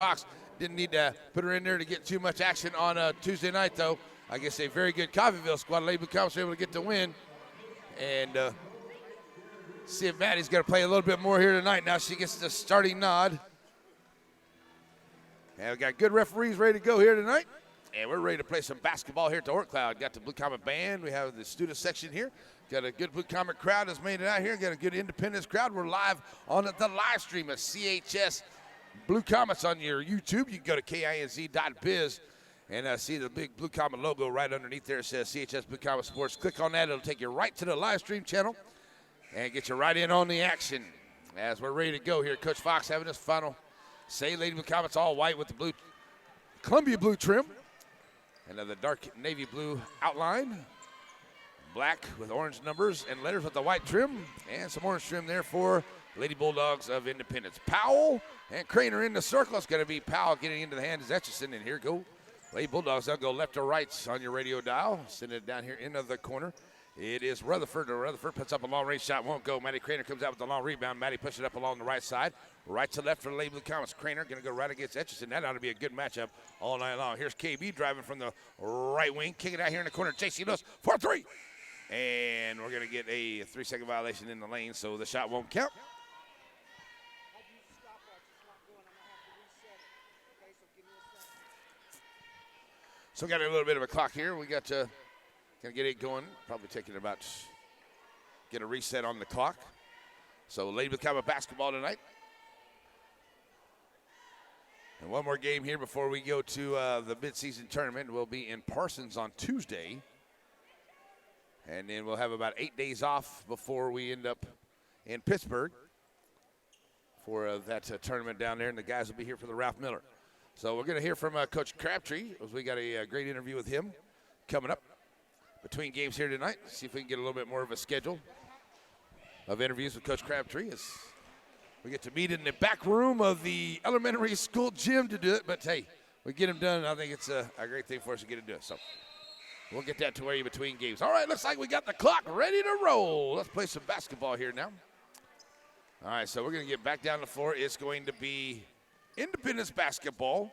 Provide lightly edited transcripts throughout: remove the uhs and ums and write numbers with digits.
Fox didn't need to put her in there to get too much action on Tuesday night, though. I guess a very good Coffeyville squad. Lady Blue Comets were able to get the win. And see if Maddie's going to play a little bit more here tonight. Now she gets the starting nod. And we got good referees ready to go here tonight. And we're ready to play some basketball here at the Orc Cloud. Got the Blue Comet Band. We have the student section here. Got a good Blue Comet crowd that's made it out here. Got a good Independence crowd. We're live on the live stream of CHS Blue Comets on your YouTube. You can go to KINZ.biz and see the big Blue Comet logo right underneath there. It says CHS Blue Comet Sports. Click on that. It'll take you right to the live stream channel and get you right in on the action. As we're ready to go here, Coach Fox having his final say. Lady Blue Comets all white with the blue Columbia blue trim. And the dark navy blue outline. Black with orange numbers and letters with the white trim. And some orange trim there for Lady Bulldogs of Independence. Powell and Craner in the circle. It's going to be Powell getting into the hand is Etchison. And here go Lady Bulldogs. They'll go left or right on your radio dial. Send it down here into the corner. It is Rutherford. Rutherford puts up a long-range shot. Won't go. Maddie Craner comes out with the long rebound. Maddie pushes it up along the right side. Right to left for the Lady Blue Comets. Craner going to go right against Etchison. That ought to be a good matchup all night long. Here's KB driving from the right wing. Kick it out here in the corner. JC Lewis for three. And we're going to get a 3-second violation in the lane, so the shot won't count. So we got a little bit of a clock here. We got to gonna get it going. Probably taking about get a reset on the clock. So Lady Blue Comet basketball tonight. And one more game here before we go to the midseason tournament. We'll be in Parsons on Tuesday. And then we'll have about 8 days off before we end up in Pittsburgh for that tournament down there. And the guys will be here for the Ralph Miller. So we're going to hear from Coach Crabtree, as we got a great interview with him coming up between games here tonight. See if we can get a little bit more of a schedule of interviews with Coach Crabtree. As we get to meet in the back room of the elementary school gym to do it. But, hey, we get them done. I think it's a great thing for us to get to do it. So we'll get that to you between games. All right, looks like we got the clock ready to roll. Let's play some basketball here now. All right, so we're going to get back down the floor. It's going to be Independence basketball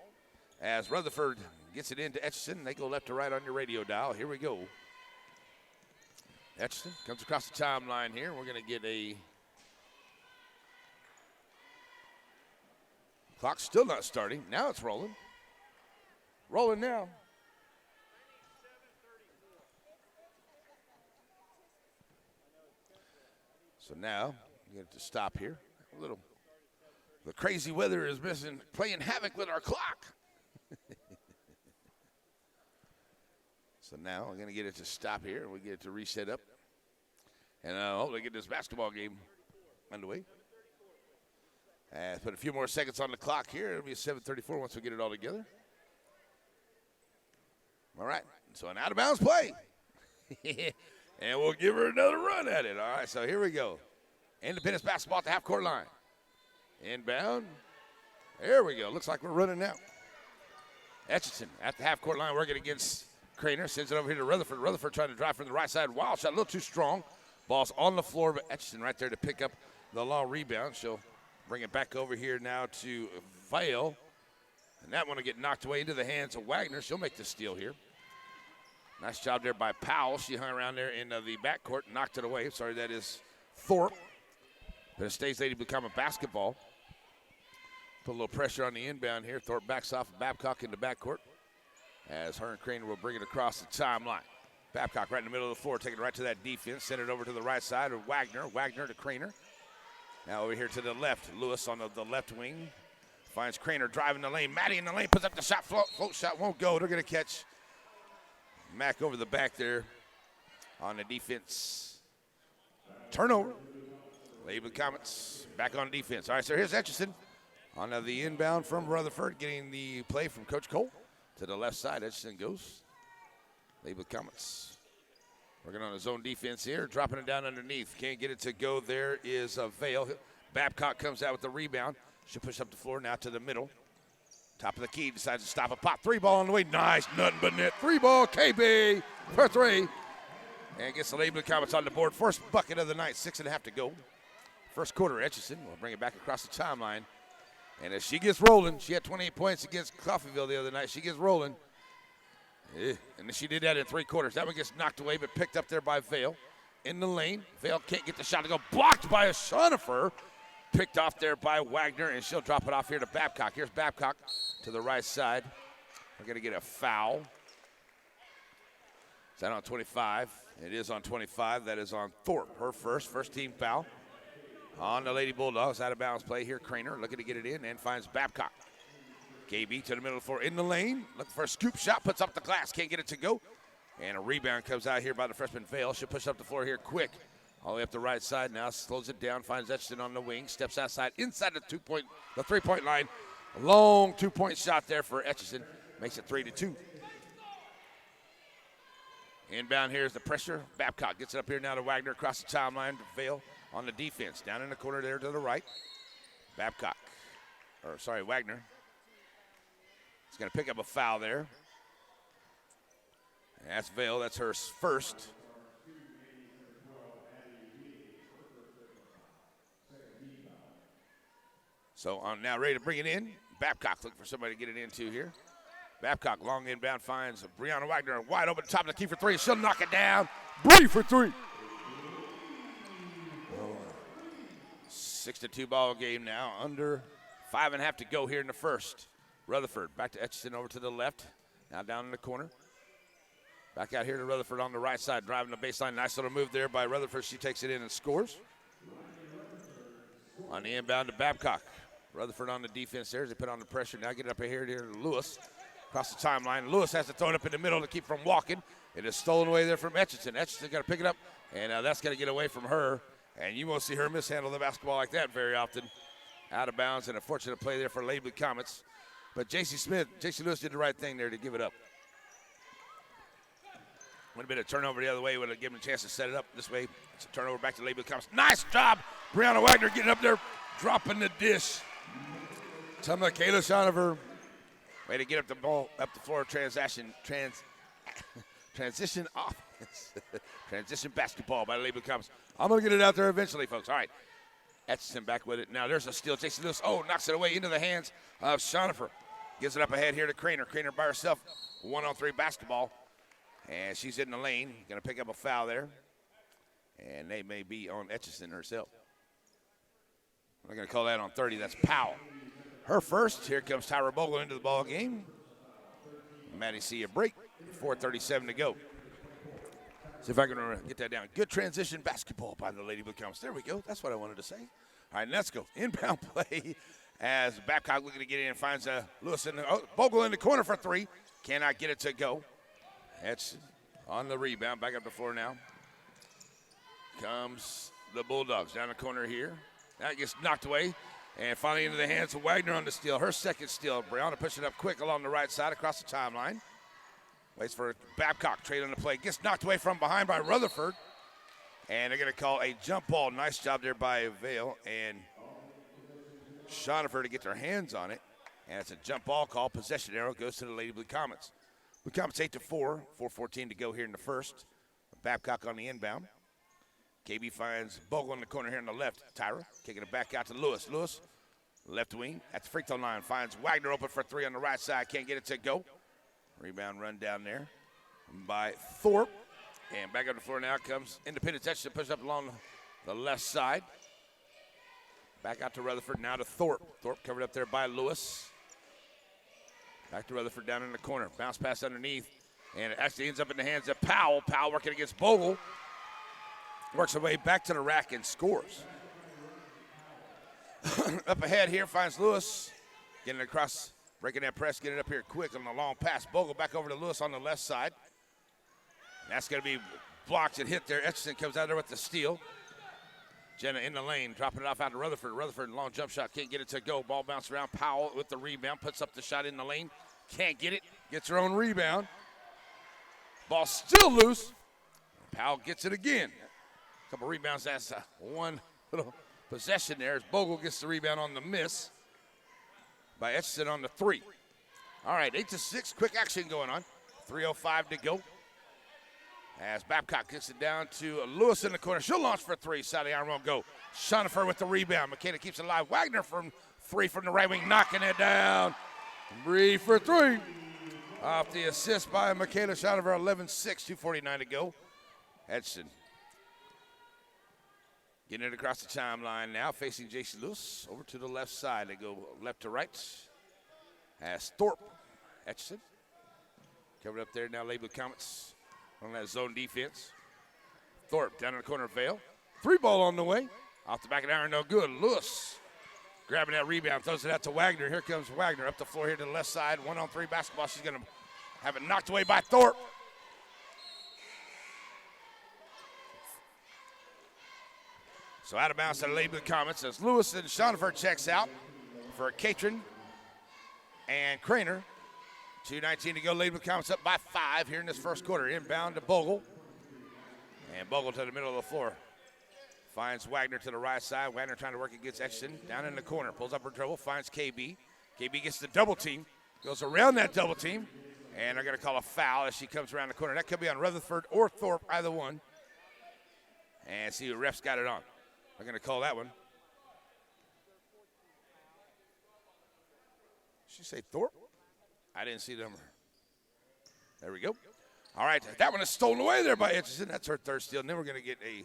as Rutherford gets it into Etchison. They go left to right on your radio dial. Here we go. Etchison comes across the timeline here. We're going to get a clock still not starting. Now it's rolling. Rolling now. So now you get to stop here. A little. The crazy weather is playing havoc with our clock. So now we're going to get it to stop here. We get it to reset up. And hopefully get this basketball game underway. Put a few more seconds on the clock here. It'll be 7:34 once we get it all together. All right. So an out-of-bounds play. And we'll give her another run at it. All right, so here we go. Independence basketball at the half-court line. Inbound. There we go. Looks like we're running now. Etchison at the half-court line working against Craner. Sends it over here to Rutherford. Rutherford trying to drive from the right side. Wild shot, a little too strong. Ball's on the floor, but Etchison right there to pick up the long rebound. She'll bring it back over here now to Vale. And that one will get knocked away into the hands of Wagner. She'll make the steal here. Nice job there by Powell. She hung around there in the backcourt and knocked it away. Sorry, that is Thorpe. But it stays Lady Blue Comet basketball. Put a little pressure on the inbound here. Thorpe backs off of Babcock in the backcourt as her and Craner will bring it across the timeline. Babcock right in the middle of the floor, taking it right to that defense. Send it over to the right side of Wagner. Wagner to Craner. Now over here to the left. Lewis on the left wing. Finds Craner driving the lane. Maddie in the lane, puts up the shot. Float shot won't go. They're going to catch Mack over the back there on the defense. Turnover. Lady Blue Comets back on defense. All right, so here's Etchison on the inbound from Rutherford, getting the play from Coach Cole to the left side. Etchison goes. Lady Blue Comets working on his zone defense here, dropping it down underneath. Can't get it to go. There is a Vale. Babcock comes out with the rebound. She'll push up the floor now to the middle. Top of the key, decides to stop a pop. Three ball on the way. Nice, nothing but net. Three ball, KB for three. And gets the Lady Blue Comets on the board. First bucket of the night, 6.5 to go. First quarter, Etchison will bring it back across the timeline. And if she gets rolling, she had 28 points against Coffeyville the other night. She gets rolling. And she did that in 3 quarters. That one gets knocked away, but picked up there by Vale. In the lane. Vale can't get the shot to go. Blocked by a Shonifer. Picked off there by Wagner, and she'll drop it off here to Babcock. Here's Babcock to the right side. We're going to get a foul. Is that on 25? It is on 25. That is on Thorpe. Her first team foul. On the Lady Bulldogs. Out of bounds play here. Craner looking to get it in and finds Babcock. KB to the middle of the floor in the lane. Looking for a scoop shot. Puts up the glass. Can't get it to go. And a rebound comes out here by the freshman Vale. She'll push up the floor here quick. All the way up the right side now. Slows it down. Finds Etchison on the wing. Steps outside. Inside the 3-point line. A long 2-point shot there for Etchison. Makes it 3-2. Inbound here is the pressure. Babcock gets it up here now to Wagner across the timeline to Vale on the defense. Down in the corner there to the right. Wagner. He's going to pick up a foul there. And that's Vale. That's her first. So I'm now ready to bring it in. Babcock looking for somebody to get it into here. Babcock, long inbound, finds Brianna Wagner wide open, top of the key for 3. She'll knock it down. Bree for 3. 6-2 ball game now. Under 5.5 to go here in the first. Rutherford back to Etchison over to the left. Now down in the corner. Back out here to Rutherford on the right side, driving the baseline. Nice little move there by Rutherford. She takes it in and scores. On the inbound to Babcock. Rutherford on the defense there as they put on the pressure. Now get it up here to Lewis. Across the timeline. Lewis has to throw it up in the middle to keep from walking. It is stolen away there from Etchison. Etchison got to pick it up, and that's going to get away from her. And you won't see her mishandle the basketball like that very often. Out of bounds, and a fortunate play there for Lady Blue Comets. But J.C. Lewis did the right thing there to give it up. Would have been a turnover the other way. Would have given him a chance to set it up this way. It's a turnover back to Lady Blue Comets. Nice job, Brianna Wagner getting up there, dropping the dish. To Michaela Shonover. Way to get up the ball, up the floor, transition offense. Transition basketball by the Lady Blue Comets. I'm going to get it out there eventually, folks. All right. Etchison back with it. Now there's a steal. J.C. Lewis, knocks it away into the hands of Shonover. Gives it up ahead here to Craner. Craner by herself, 1-on-3 basketball. And she's in the lane. Going to pick up a foul there. And they may be on Etchison herself. I'm going to call that on 30. That's Powell. Her first. Here comes Tyra Bogle into the ball game. Maddie see a break. 4:37 to go. See if I can get that down. Good transition basketball by the Lady Blue Comets. There we go. That's what I wanted to say. All right, let's go. Inbound play as Babcock looking to get in and finds Lewis Bogle in the corner for 3. Cannot get it to go. That's on the rebound. Back up the floor now. Comes the Bulldogs down the corner here. Now it gets knocked away. And finally into the hands of Wagner on the steal. Her second steal. Brianna pushing up quick along the right side across the timeline. Waits for Babcock. Trade on the play. Gets knocked away from behind by Rutherford. And they're going to call a jump ball. Nice job there by Vale and Shonover to get their hands on it. And it's a jump ball call. Possession arrow goes to the Lady Blue Comets. Blue Comets 8-4. 4:14 to go here in the first. Babcock on the inbound. KB finds Bogle in the corner here on the left. Tyra kicking it back out to Lewis. Lewis, left wing at the free throw line. Finds Wagner open for 3 on the right side. Can't get it to go. Rebound run down there by Thorpe. And back up the floor now comes Independence Etchison. Push up along the left side. Back out to Rutherford. Now to Thorpe. Thorpe covered up there by Lewis. Back to Rutherford down in the corner. Bounce pass underneath. And it actually ends up in the hands of Powell. Powell working against Bogle. Works her way back to the rack and scores. Up ahead here finds Lewis. Getting across, breaking that press, getting it up here quick on the long pass. Bogle back over to Lewis on the left side. And that's going to be blocked and hit there. Etchison comes out there with the steal. Jenna in the lane, dropping it off out to Rutherford. Rutherford, long jump shot, can't get it to go. Ball bounced around. Powell with the rebound, puts up the shot in the lane. Can't get it, gets her own rebound. Ball still loose. Powell gets it again. Couple rebounds, that's one little possession there as Bogle gets the rebound on the miss by Etchison on the 3. All right, 8-6, quick action going on. 3:05 to go. As Babcock gets it down to Lewis in the corner. She'll launch for 3. Side of the iron won't go. Shonover with the rebound. McKenna keeps it alive. Wagner from Three from the right wing, knocking it down. Bree for three. Off the assist by Michaela Shinover, 11-6, 2:49 to go. Edson getting it across the timeline now, facing Jason Lewis. Over to the left side. They go left to right. As Thorpe, Etchison. Covered up there now, labeled Comets on that zone defense. Thorpe down in the corner of Vale. Three ball on the way. Off the back of the iron, no good. Lewis grabbing that rebound, throws it out to Wagner. Here comes Wagner up the floor here to the left side. 1-on-3 basketball. She's going to have it knocked away by Thorpe. So out of bounds to the labeled Comets as Lewis and Shonifer checks out for Catron and Craner. 2:19 to go. Labeled Comets up by 5 here in this first quarter. Inbound to Bogle. And Bogle to the middle of the floor. Finds Wagner to the right side. Wagner trying to work against Etchison. Down in the corner. Pulls up her dribble. Finds KB. KB gets the double team. Goes around that double team. And they're going to call a foul as she comes around the corner. That could be on Rutherford or Thorpe, either one. And see who refs got it on. They're going to call that one. Did she say Thorpe? I didn't see the number. There we go. All right, that one is stolen away there by Etchison. That's her third steal. And then we're going to get a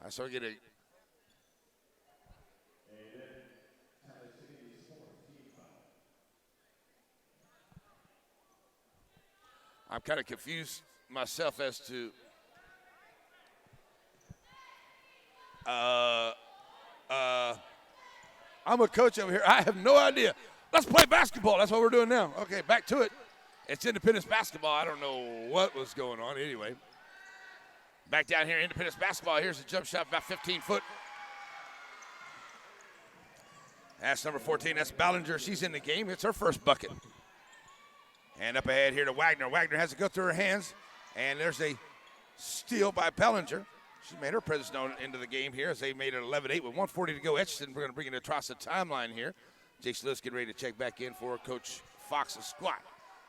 I started getting I'm kind of confused myself as to I'm a coach over here. I have no idea. Let's play basketball. That's what we're doing now. Okay, back to it. It's Independence basketball. I don't know what was going on anyway. Back down here, Independence basketball. Here's a jump shot about 15 foot. That's number 14. That's Ballinger. She's in the game. It's her first bucket. And up ahead here to Wagner. Wagner has to go through her hands. And there's a steal by Ballinger. She made her presence known into the game here as they made it 11-8 with 1:40 to go. Etchison, we're going to bring it across the timeline here. Jason Lewis getting ready to check back in for Coach Fox's squad.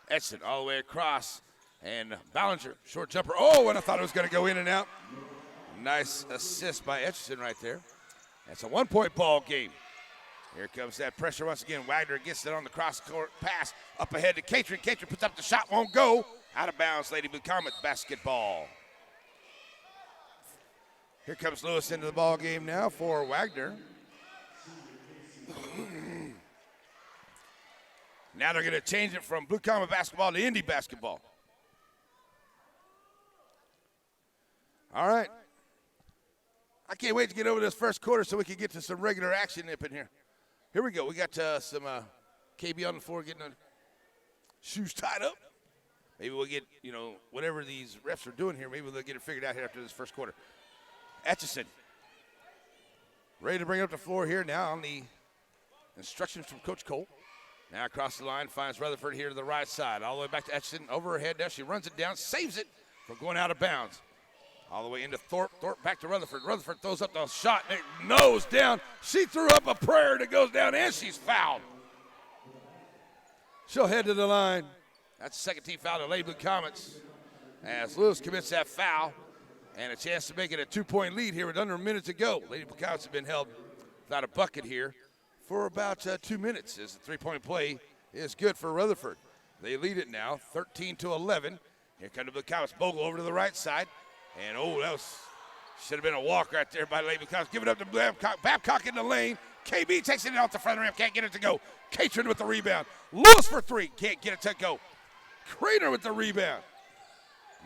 Etchison all the way across. And Ballinger, short jumper. Oh, and I thought it was going to go in and out. Nice assist by Etchison right there. That's a one-point ball game. Here comes that pressure once again. Wagner gets it on the cross-court pass. Up ahead to Catron. Catron puts up the shot, won't go. Out of bounds, Lady Blue Comet basketball. Here comes Lewis into the ball game now for Wagner. Now they're going to change it from Blue Comet basketball to Indy basketball. All right. I can't wait to get over this first quarter so we can get to some regular action up in here. Here we go. We got some KB on the floor getting the shoes tied up. Maybe we'll get, whatever these refs are doing here, maybe they'll get it figured out here after this first quarter. Etchison ready to bring it up the floor here now on the instructions from Coach Cole. Now across the line, finds Rutherford here to the right side. All the way back to Etchison, over her head there. She runs it down, saves it from going out of bounds. All the way into Thorpe. Thorpe back to Rutherford. Rutherford throws up the shot, and it nose down. She threw up a prayer, and it goes down, and she's fouled. She'll head to the line. That's the second team foul to Lady Blue Comets as Lewis commits that foul. And a chance to make it a 2-point lead here with under a minute to go. Lady Blue Comets have been held without a bucket here for about 2 minutes as the three-point play is good for Rutherford. They lead it now, 13-11. Here come the Blue Comets. Bogle over to the right side. And, that should have been a walk right there by Lady Blue Comets. Give it up to Babcock. Babcock in the lane. KB takes it out the front of the rim. Can't get it to go. Catron with the rebound. Lewis for three. Can't get it to go. Craner with the rebound.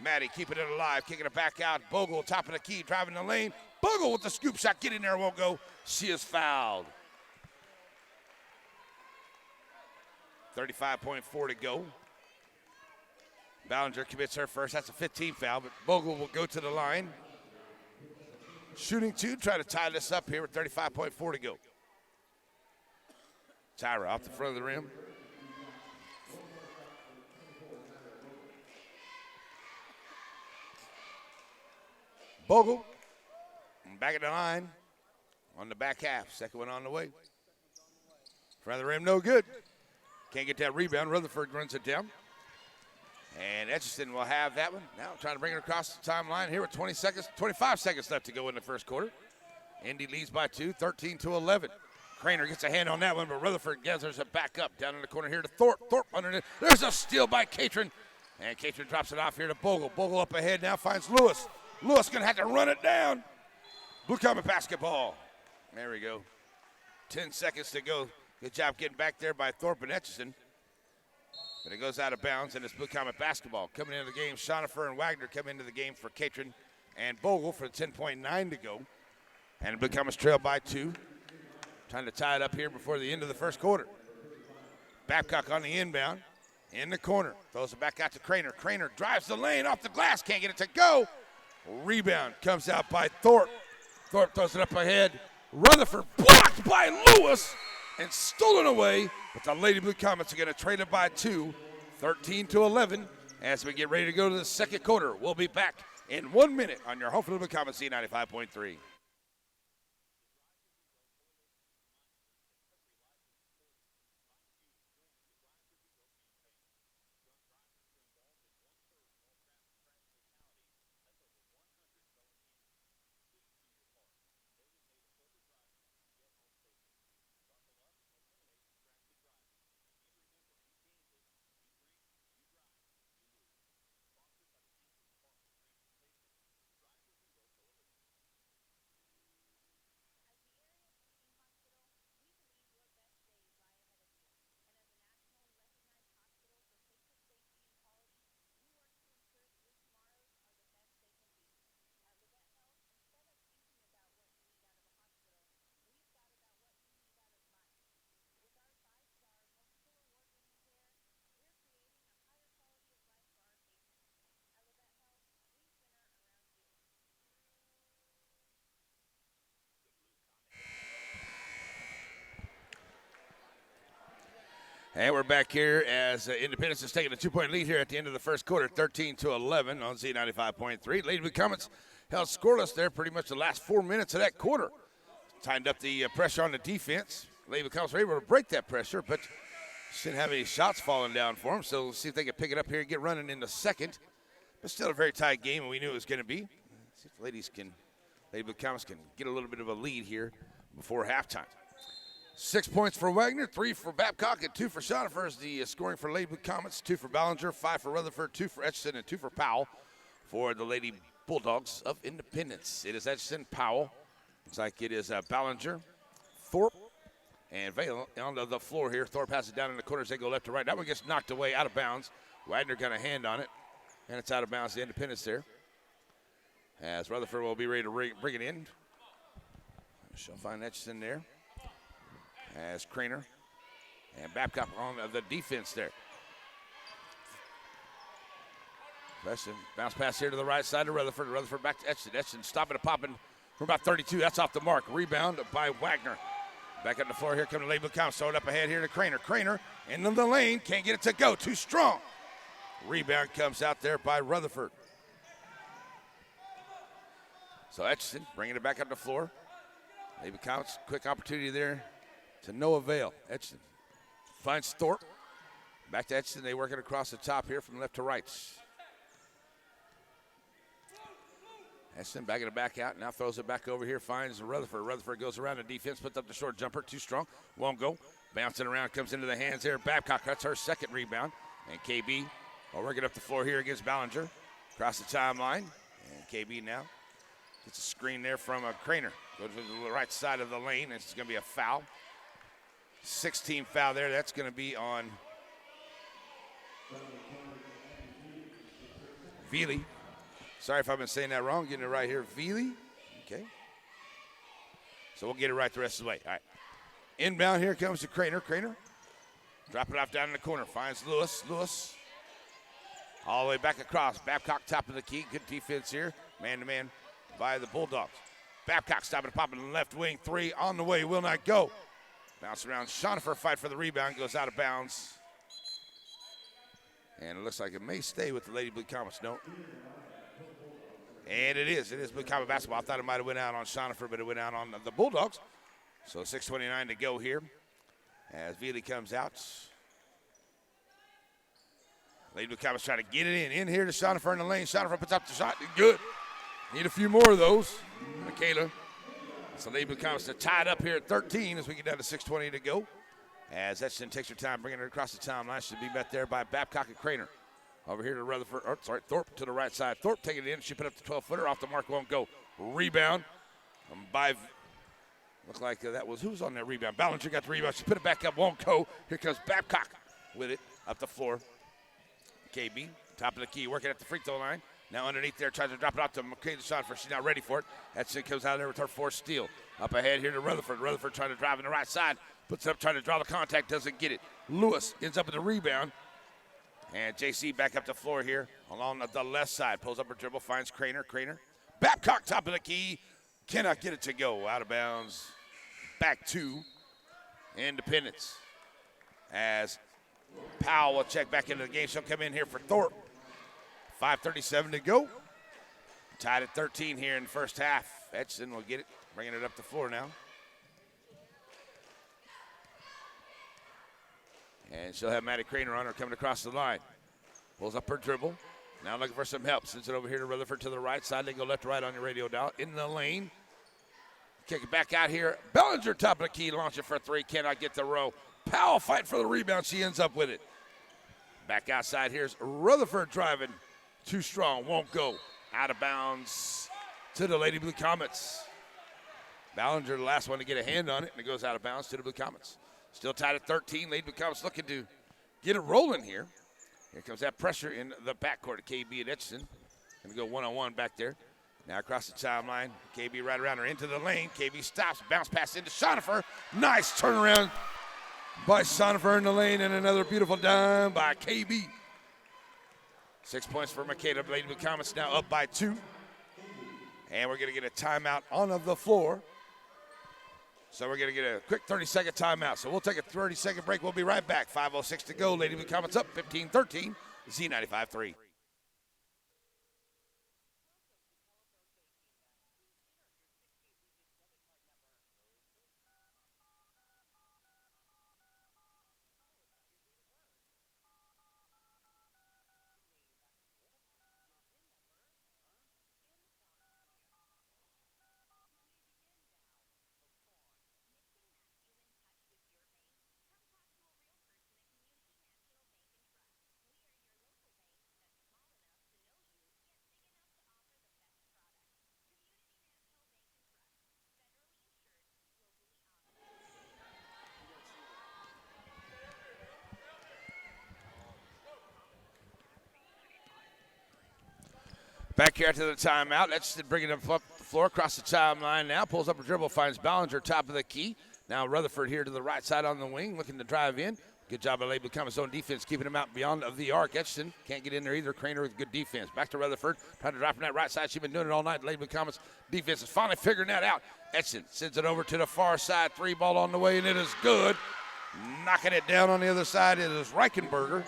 Maddie keeping it alive, kicking it back out. Bogle, top of the key, driving the lane. Bogle with the scoop shot, get in there, won't go. She is fouled. 35.4 to go. Ballinger commits her first. That's a 15 foul, but Bogle will go to the line. Shooting two, try to tie this up here with 35.4 to go. Tyra off the front of the rim. Bogle, back at the line on the back half. Second one on the way. Front of the rim, no good. Can't get that rebound. Rutherford runs it down. And Etchison will have that one. Now trying to bring it across the timeline here with 25 seconds left to go in the first quarter. Indy leads by 2, 13-11. Craner gets a hand on that one, but Rutherford gathers it back up. Down in the corner here to Thorpe. Thorpe underneath. There's a steal by Catron. And Catron drops it off here to Bogle. Bogle up ahead now finds Lewis. Lewis going to have to run it down. Blue Comet basketball. There we go. 10 seconds to go. Good job getting back there by Thorpe and Etchison. But it goes out of bounds, and it's Blue Comet basketball. Coming into the game, Schoenifer and Wagner come into the game for Catron and Bogle for 10.9 to go. And Blue Comet's trail by 2. Trying to tie it up here before the end of the first quarter. Babcock on the inbound. In the corner. Throws it back out to Craner. Craner drives the lane off the glass. Can't get it to go. Rebound comes out by Thorpe. Thorpe throws it up ahead. Rutherford blocked by Lewis and stolen away. But the Lady Blue Comets are going to trade it by 2, 13-11. As we get ready to go to the second quarter, we'll be back in 1 minute on your home for the Blue Comets C95.3. And we're back here as Independence is taking a 2-point lead here at the end of the first quarter, 13-11 on Z95.3. Lady Blue Comets held scoreless there pretty much the last 4 minutes of that quarter. Tightened up the pressure on the defense. Lady Blue Comets were able to break that pressure, but didn't have any shots falling down for them. So we'll see if they can pick it up here and get running in the second. But still a very tight game, and we knew it was going to be. See if Lady Blue Comets can get a little bit of a lead here before halftime. 6 points for Wagner, 3 for Babcock, and 2 for Schoenifer is the scoring for Lady Blue Comets. 2 for Ballinger, 5 for Rutherford, 2 for Etchison, and 2 for Powell for the Lady Bulldogs of Independence. It is Etchison, Powell. Looks like it is Ballinger, Thorpe, and Vale on the floor here. Thorpe has it down in the corner as they go left to right. That one gets knocked away, out of bounds. Wagner got a hand on it, and it's out of bounds to Independence there. As Rutherford will be ready to bring it in. She'll find Etchison there. As Craner and Babcock on the defense there. Etchison, bounce pass here to the right side of Rutherford. Rutherford back to Etchison. Etchison stopping and popping from about 32. That's off the mark. Rebound by Wagner. Back on the floor here coming to Lady Blue Comets. Throw it up ahead here to Craner. Craner into the lane. Can't get it to go. Too strong. Rebound comes out there by Rutherford. So Etchison bringing it back up the floor. Lady Blue Comets, quick opportunity there to no avail. Etchison finds Thorpe. Back to Etchison. They work it across the top here from left to right. Etchison backing it back out. Now throws it back over here. Finds Rutherford. Rutherford goes around the defense. Puts up the short jumper. Too strong. Won't go. Bouncing around. Comes into the hands there. Babcock. That's her second rebound. And KB will work it up the floor here against Ballinger. Across the timeline. And KB now gets a screen there from Craner. Goes to the right side of the lane. It's going to be a foul. 16 foul there. That's going to be on Veely. Sorry if I've been saying that wrong. Getting it right here. Veely. Okay. So we'll get it right the rest of the way. All right. Inbound here comes to Craner. Craner. Drop it off down in the corner. Finds Lewis. Lewis. All the way back across. Babcock top of the key. Good defense here. Man-to-man by the Bulldogs. Babcock stopping to pop in the left wing. 3 on the way. Will not go. Bounce around. Schoenifer fight for the rebound. Goes out of bounds. And it looks like it may stay with the Lady Blue Comets. No. And it is. It is Blue Comet basketball. I thought it might have went out on Schoenifer, but it went out on the Bulldogs. So 6:29 to go here as Veely comes out. Lady Blue Comets trying to get it in here to Shonifer in the lane. Shonifer puts up the shot. Good. Need a few more of those. Michaela. So Lady Blue Comets are tied up here at 13 as we get down to 6:20 to go. As Etchison takes her time, bringing it across the timeline. Should be met there by Babcock and Craner. Over here to Rutherford. Thorpe to the right side. Thorpe taking it in. She put up the 12-footer. Off the mark, won't go. Rebound by, looked like that was, who was on that rebound? Ballinger got the rebound. She put it back up, won't go. Here comes Babcock with it up the floor. KB, top of the key, working at the free throw line. Now underneath there, tries to drop it off to Michaela Shonifer. She's not ready for it. Etchison comes out there with her fourth steal. Up ahead here to Rutherford. Rutherford trying to drive in the right side. Puts it up, trying to draw the contact, doesn't get it. Lewis ends up with the rebound. And JC back up the floor here along the left side. Pulls up her dribble, finds Craner. Babcock, top of the key. Cannot get it to go. Out of bounds. Back to Independence. As Powell will check back into the game. She'll come in here for Thorpe. 5:37 to go. Tied at 13 here in the first half. Etchison will get it, bringing it up the floor now. And she'll have Maddie Craner on her coming across the line. Pulls up her dribble. Now looking for some help. Sends it over here to Rutherford to the right side. They go left to right on your radio dial. In the lane. Kick it back out here. Bellinger, top of the key, launching for three. Cannot get the row. Powell fight for the rebound. She ends up with it. Back outside here's Rutherford driving. Too strong. Won't go. Out of bounds to the Lady Blue Comets. Ballinger, the last one to get a hand on it, and it goes out of bounds to the Blue Comets. Still tied at 13. Lady Blue Comets looking to get it rolling here. Here comes that pressure in the backcourt of KB and Etchison. Going to go one-on-one back there. Now across the timeline. KB right around her into the lane. KB stops. Bounce pass into Shonifer. Nice turnaround by Shonifer in the lane, and another beautiful dime by KB. 6 points for Michaela. Lady Blue Comets now up by 2. And we're going to get a timeout on the floor. So we're going to get a quick 30-second timeout. So we'll take a 30-second break. We'll be right back. 5:06 to go. Lady Blue Comets up 15-13. Z95-3. Back here to the timeout. Let's bring it up the floor across the timeline now. Pulls up a dribble, finds Ballinger, top of the key. Now Rutherford here to the right side on the wing, looking to drive in. Good job by Lady Blue Comets' own defense, keeping him out beyond of the arc. Etchison can't get in there either. Craner with good defense. Back to Rutherford, trying to drop from that right side. She's been doing it all night. Lady Blue Comets' defense is finally figuring that out. Etchison sends it over to the far side. 3 ball on the way, and it is good. Knocking it down on the other side is Reichenberger.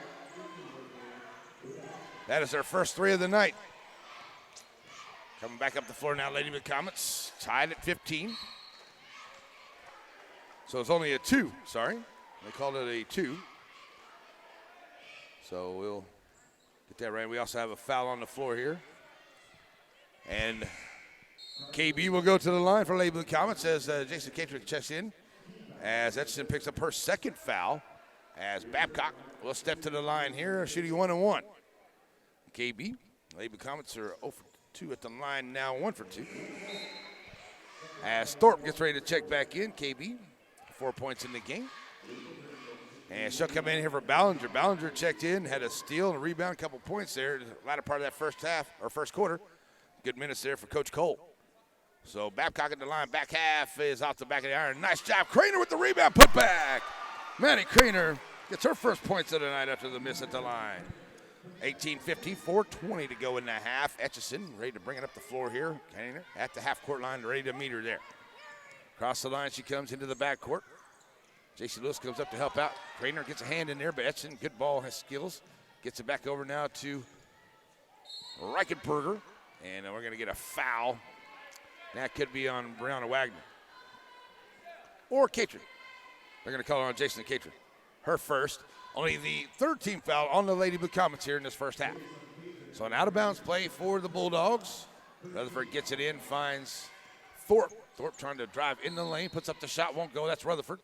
That is their first 3 of the night. Coming back up the floor now, Lady Blue Comets, tied at 15. So it's only a 2, sorry. They called it a 2. So we'll get that right. We also have a foul on the floor here. And KB will go to the line for Lady Blue Comets as Jason Catrick checks in. As Etchison picks up her second foul. As Babcock will step to the line here, shooting 1-1. KB, Lady Blue Comets are 0 for 2 at the line now, 1 for 2. As Thorpe gets ready to check back in, KB, 4 points in the game. And she'll come in here for Ballinger. Ballinger checked in, had a steal and a rebound, a couple points there. The latter part of that first half, or first quarter. Good minutes there for Coach Cole. So Babcock at the line, back half is off the back of the iron. Nice job. Craner with the rebound, put back. Maddie Craner gets her first points of the night after the miss at the line. 18-15, 4:20 to go in the half. Etchison ready to bring it up the floor here. Craner at the half-court line, ready to meet her there. Across the line, she comes into the backcourt. J.C. Lewis comes up to help out. Craner gets a hand in there, but Etchison, good ball, has skills. Gets it back over now to Reichenberger. And we're going to get a foul. That could be on Brianna Wagner. Or Catrick. They're going to call it on Jason Catrick. Her first. Only the third team foul on the Lady Blue Comets here in this first half. So an out-of-bounds play for the Bulldogs. Rutherford gets it in, finds Thorpe. Thorpe trying to drive in the lane, puts up the shot, won't go. That's Rutherford.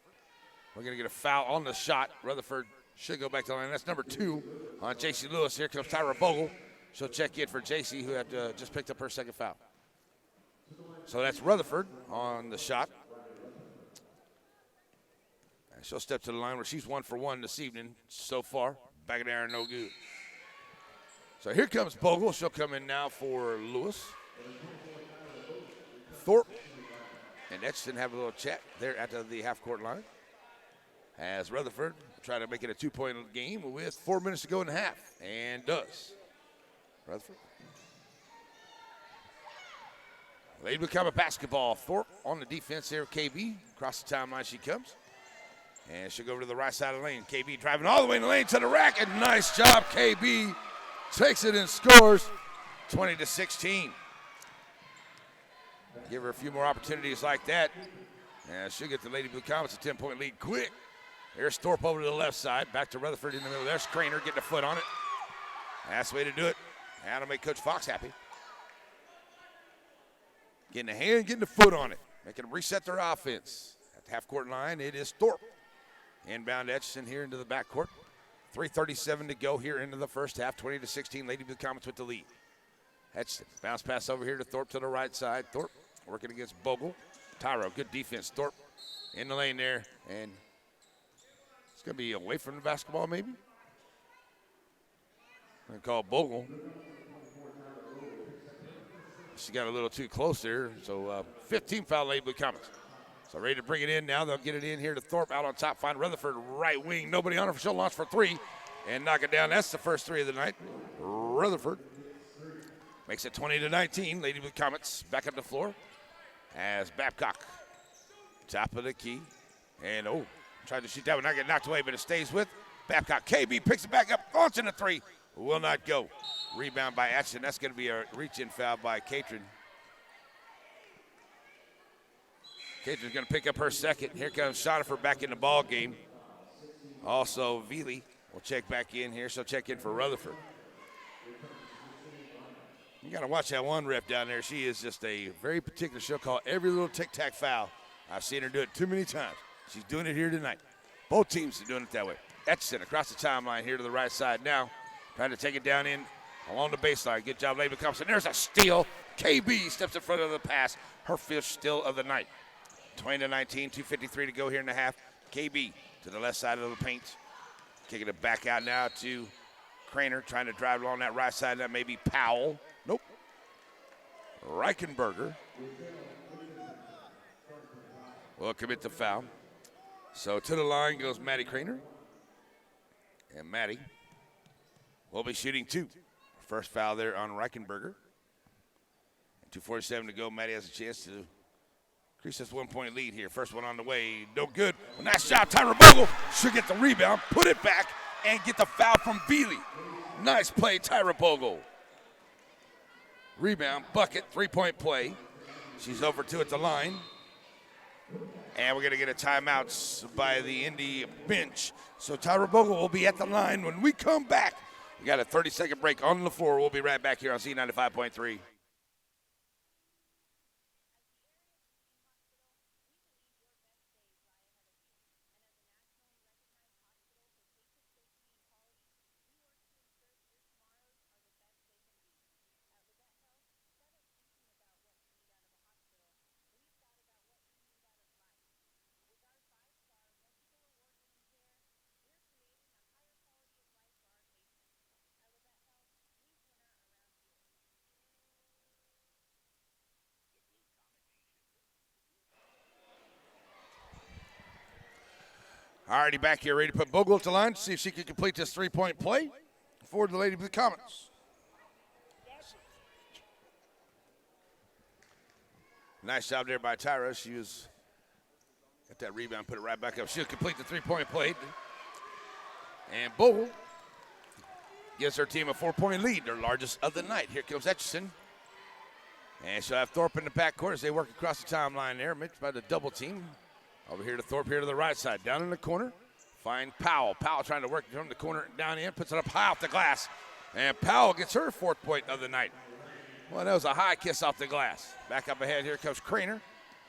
We're going to get a foul on the shot. Rutherford should go back to the line. That's number 2 on J.C. Lewis. Here comes Tyra Bogle. She'll check in for J.C., who had just picked up her second foul. So that's Rutherford on the shot. And she'll step to the line where she's 1 for 1 this evening so far. Back in there, no good. So here comes Bogle. She'll come in now for Lewis. Thorpe and Etchison have a little chat there at the half-court line. As Rutherford try to make it a 2-point game with 4 minutes to go in the half. And does. Rutherford. Lady Blue Comet basketball. Thorpe on the defense here. KB. Across the timeline she comes. And she'll go over to the right side of the lane. KB driving all the way in the lane to the rack. And nice job, KB. Takes it and scores 20-16. Give her a few more opportunities like that. And she'll get the Lady Blue Comets a 10-point lead quick. There's Thorpe over to the left side. Back to Rutherford in the middle. There's Craner getting a foot on it. That's the way to do it. That'll make Coach Fox happy. Getting a hand, getting a foot on it. Making them reset their offense. At the half-court line, it is Thorpe. Inbound Etchison here into the backcourt. 3:37 to go here into the first half. 20-16, Lady Blue Comets with the lead. Etchison, bounce pass over here to Thorpe to the right side. Thorpe working against Bogle. Tyro, good defense. Thorpe in the lane there. And it's going to be away from the basketball maybe. I'm going to call Bogle. She got a little too close there. So 15 foul Lady Blue Comets. So ready to bring it in now. They'll get it in here to Thorpe out on top. Find Rutherford right wing. Nobody on her. She'll launch for 3 and knock it down. That's the first 3 of the night. Rutherford makes it 20-19. Lady Blue Comets back up the floor as Babcock top of the key. And tried to shoot that one. Not get knocked away, but it stays with Babcock. KB picks it back up. Launching a 3. Will not go. Rebound by Atchison. That's going to be a reach-in foul by Catron. Catron's going to pick up her second. Here comes Shoniford back in the ball game. Also, Veely will check back in here. She'll check in for Rutherford. You got to watch that one ref down there. She is just a very particular. She'll call every little tic-tac foul. I've seen her do it too many times. She's doing it here tonight. Both teams are doing it that way. Etchison across the timeline here to the right side now. Trying to take it down in along the baseline. Good job, Lady Blue Comets. And there's a steal. KB steps in front of the pass. Her 5th steal of the night. 20-19, 2:53 to go here in the half. KB to the left side of the paint. Kicking it back out now to Craner, trying to drive along that right side. That may be Powell. Nope. Reichenberger will commit the foul. So to the line goes Maddie Craner. And Maddie will be shooting 2. First foul there on Reichenberger. 2:47 to go. Maddie has a chance to increase this 1-point lead here. First one on the way. No good. Well, nice job. Tyra Bogle should get the rebound, put it back, and get the foul from Veely. Nice play, Tyra Bogle. Rebound, bucket, 3-point play. She's over 2 at the line. And we're going to get a timeout by the Indy bench. So Tyra Bogle will be at the line when we come back. We got a 30-second break on the floor. We'll be right back here on C95.3. Already back here, ready to put Bogle at the line to see if she can complete this 3-point play for the Lady Blue Comets. Nice job there by Tyra. She was got that rebound, put it right back up. She'll complete the 3-point play. And Bogle gives her team a 4-point lead, their largest of the night. Here comes Etchison. And she'll have Thorpe in the backcourt as they work across the timeline there, mixed by the double team. Over here to Thorpe, here to the right side. Down in the corner, Find Powell. Powell trying to work from the corner down in, puts it up high off the glass. And Powell gets her 4th point of the night. Well, that was a high kiss off the glass. Back up ahead, here comes Craner.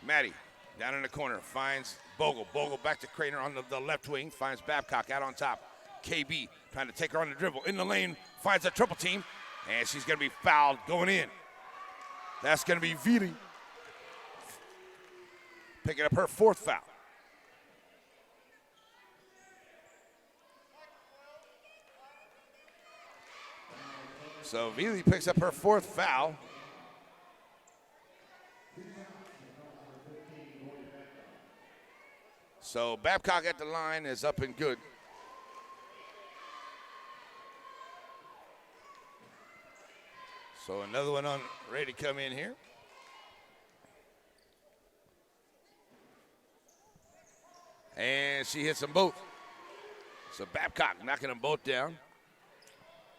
Maddie down in the corner, finds Bogle. Bogle back to Craner on the left wing, finds Babcock out on top. KB trying to take her on the dribble. In the lane, finds a triple team, and she's going to be fouled going in. That's going to be Vili picking up her 4th foul. So Vili picks up her 4th foul. So Babcock at the line is up and good. So another one on ready to come in here. And she hits them both. So Babcock knocking them both down.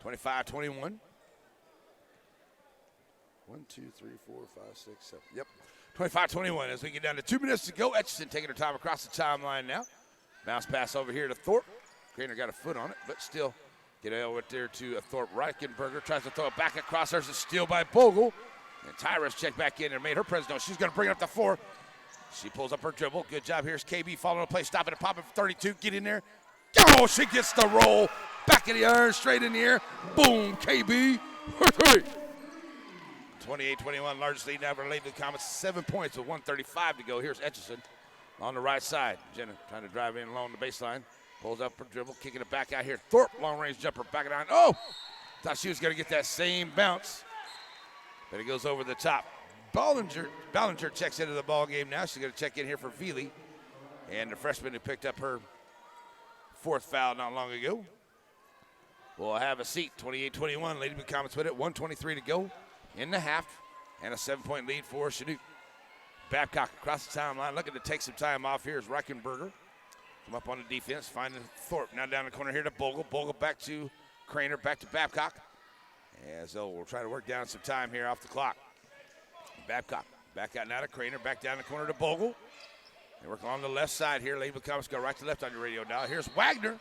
25-21. 1, 2, 3, 4, 5, 6, 7. Yep. 25-21 as we get down to 2 minutes to go. Etchison taking her time across the timeline now. Bounce pass over here to Thorpe. Craner got a foot on it, but still get it over there to Thorpe. Reichenberger tries to throw it back across. There's a steal by Bogle. And Tyrus checked back in and made her presence known. She's going to bring it up the floor. She pulls up her dribble. Good job. Here's KB following the play. Stopping and popping for 32. Get in there. Oh, she gets the roll. Back of the iron, straight in the air. Boom, KB. 28-21, largest lead now for Lady Comets. 7 points with 1:35 to go. Here's Etchison on the right side. Jenna trying to drive in along the baseline. Pulls up her dribble, kicking it back out here. Thorpe, long-range jumper, back it on. Oh! Thought she was going to get that same bounce. But it goes over the top. Ballinger checks into the ball game now. She's going to check in here for Vili. And the freshman who picked up her 4th foul not long ago will have a seat. 28-21, Lady Blue Comets with it. 1:23 to go in the half. And a 7-point lead for Chanute. Babcock across the timeline, looking to take some time off. Here's Reichenberger. Come up on the defense, finding Thorpe. Now down the corner here to Bogle. Bogle back to Craner, back to Babcock. As we'll try to work down some time here off the clock. Babcock back out now to Craner, back down the corner to Bogle. They work on the left side here. Lady Comets go right to left on your radio now. Here's Wagner.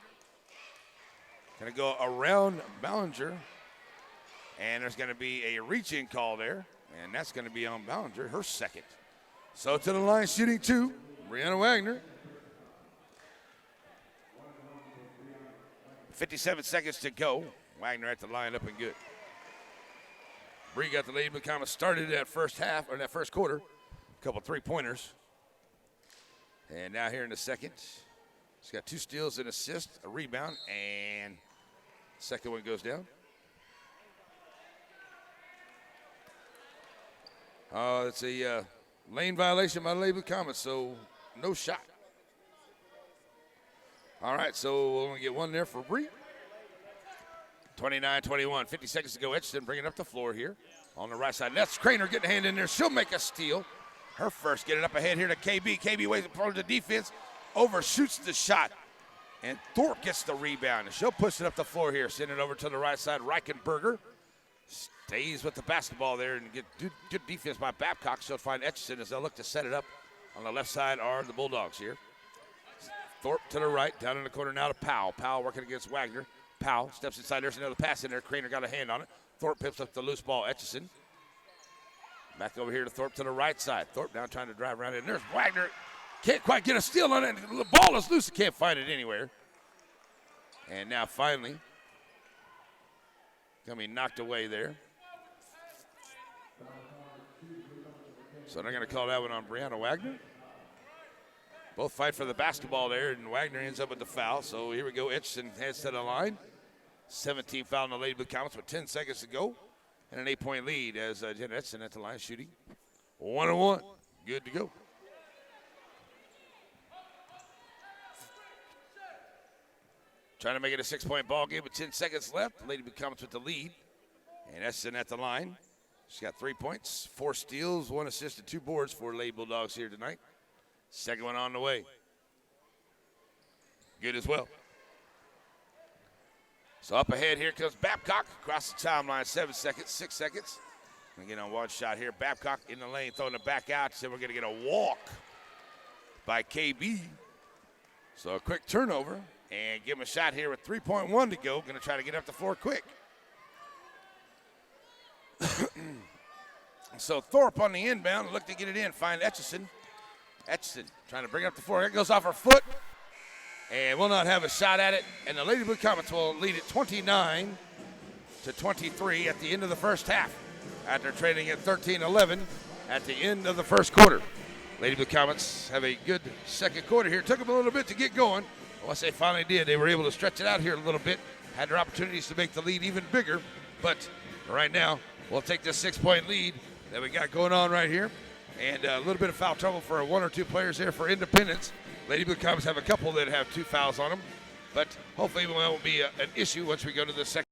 Going to go around Ballinger. And there's going to be a reach-in call there. And that's going to be on Ballinger, her 2nd. So to the line, shooting 2, Brianna Wagner. 57 seconds to go. Wagner at the line, up and good. Bree got the Lady Blue Comets started that first half, or that first quarter. A couple 3-pointers. And now here in the second, she's got 2 steals, an assist, a rebound, and second one goes down. It's a lane violation by the Lady Blue Comets, so no shot. All right, so we'll only get one there for Bree. 29-21, 50 seconds to go. Etchison bringing up the floor here on the right side. That's Craner getting a hand in there. She'll make a steal. Her first, get it up ahead here to KB. KB waits for the defense, overshoots the shot, and Thorpe gets the rebound. And she'll push it up the floor here, send it over to the right side. Reichenberger stays with the basketball there and get good defense by Babcock. She'll find Etchison as they'll look to set it up. On the left side are the Bulldogs here. Thorpe to the right, down in the corner now to Powell. Powell working against Wagner. Powell steps inside. There's another pass in there. Craner got a hand on it. Thorpe picks up the loose ball. Etchison. Back over here to Thorpe to the right side. Thorpe now trying to drive around it. There's Wagner. Can't quite get a steal on it. The ball is loose. Can't find it anywhere. And now finally, going to be knocked away there. So they're going to call that one on Brianna Wagner. Both fight for the basketball there, and Wagner ends up with the foul. So here we go. Etchison heads to the line. 17 foul on the Lady Blue Comets with 10 seconds to go. And an 8-point lead as Jenna Etchison at the line shooting 1-1. Good to go. Trying to make it a 6-point ball game with 10 seconds left. Lady Blue Comets with the lead. And Etchison at the line. She's got 3 points, 4 steals, 1 assist, and 2 boards for Lady Bulldogs here tonight. Second one on the way. Good as well. So up ahead, here comes Babcock across the timeline. 7 seconds, 6 seconds. Gonna get on one shot here. Babcock in the lane, throwing it back out. So we're gonna get a walk by KB. So a quick turnover, And give him a shot here with 3.1 to go. Going to try to get up the floor quick. So Thorpe on the inbound. Look to get it in. Find Etchison. Etchison trying to bring it up the floor. It goes off her foot. And will not have a shot at it. And the Lady Blue Comets will lead it 29-23 at the end of the first half. After trading at 13-11 at the end of the first quarter. Lady Blue Comets have a good second quarter here. Took them a little bit to get going. Once they finally did, they were able to stretch it out here a little bit. Had their opportunities to make the lead even bigger. But right now, we'll take this 6-point lead that we got going on right here. And a little bit of foul trouble for one or two players there for Independence. Lady Blue Comets have a couple that have 2 fouls on them. But hopefully it won't be an issue once we go to the second.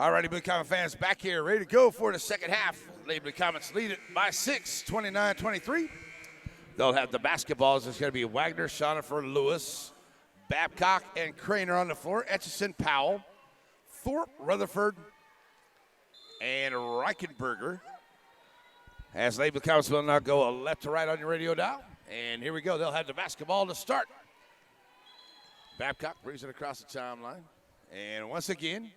All righty, Blue Comet fans, back here, ready to go for the second half. Lady Blue Comets lead it by 6, 29-23. They'll have the basketballs. It's going to be Wagner, Shonifer, Lewis, Babcock, and Craner on the floor. Etchison, Powell, Thorpe, Rutherford, and Reichenberger. As Lady Blue Comets will now go left to right on your radio dial. And here we go. They'll have the basketball to start. Babcock brings it across the timeline. And once again,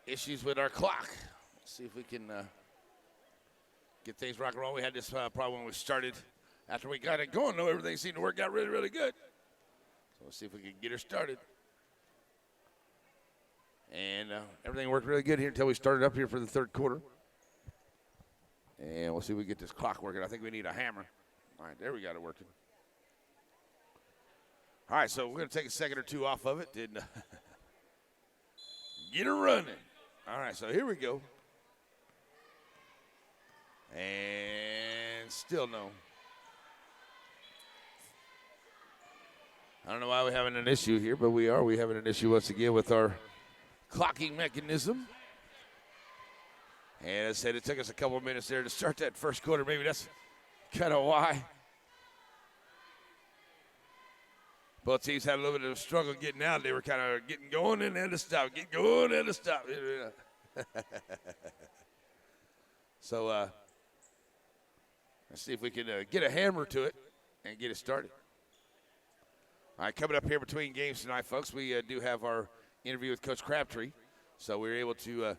issues with our clock. Let's see if we can get things rock and roll. We had this problem when we started. After we got it going, though, everything seemed to work out really, really good. So let's see if we can get her started. And everything worked really good here until we started up here for the third quarter. And we'll see if we get this clock working. I think we need a hammer. All right, there we got it working. All right, so we're going to take a second or two off of it and get her running. All right, so here we go. And still no. I don't know why we're having an issue here, but we are. We're having an issue once again with our clocking mechanism. And as I said, it took us a couple of minutes there to start that first quarter. Maybe that's kind of why. Both teams had a little bit of a struggle getting out. They were kind of getting going and then to stop, getting going and to stop. So let's see if we can get a hammer to it and get it started. All right, coming up here between games tonight, folks, we do have our interview with Coach Crabtree. So we were able to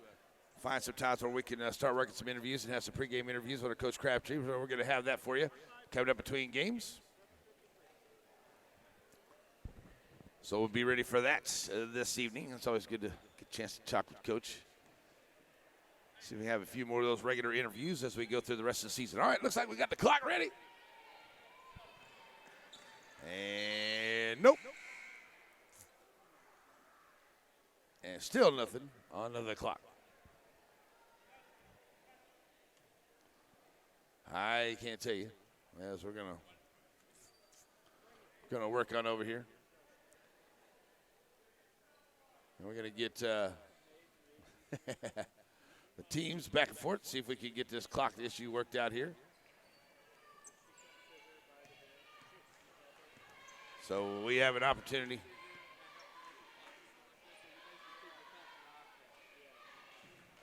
find some times where we can start working some interviews and have some pregame interviews with our Coach Crabtree. So we're going to have that for you coming up between games. So we'll be ready for that this evening. It's always good to get a chance to talk with Coach. See if we have a few more of those regular interviews as we go through the rest of the season. All right, looks like we got the clock ready. And nope. And still nothing on the clock. I can't tell you. As we're gonna work on over here. And we're gonna get the teams back and forth, see if we can get this clock issue worked out here. So we have an opportunity.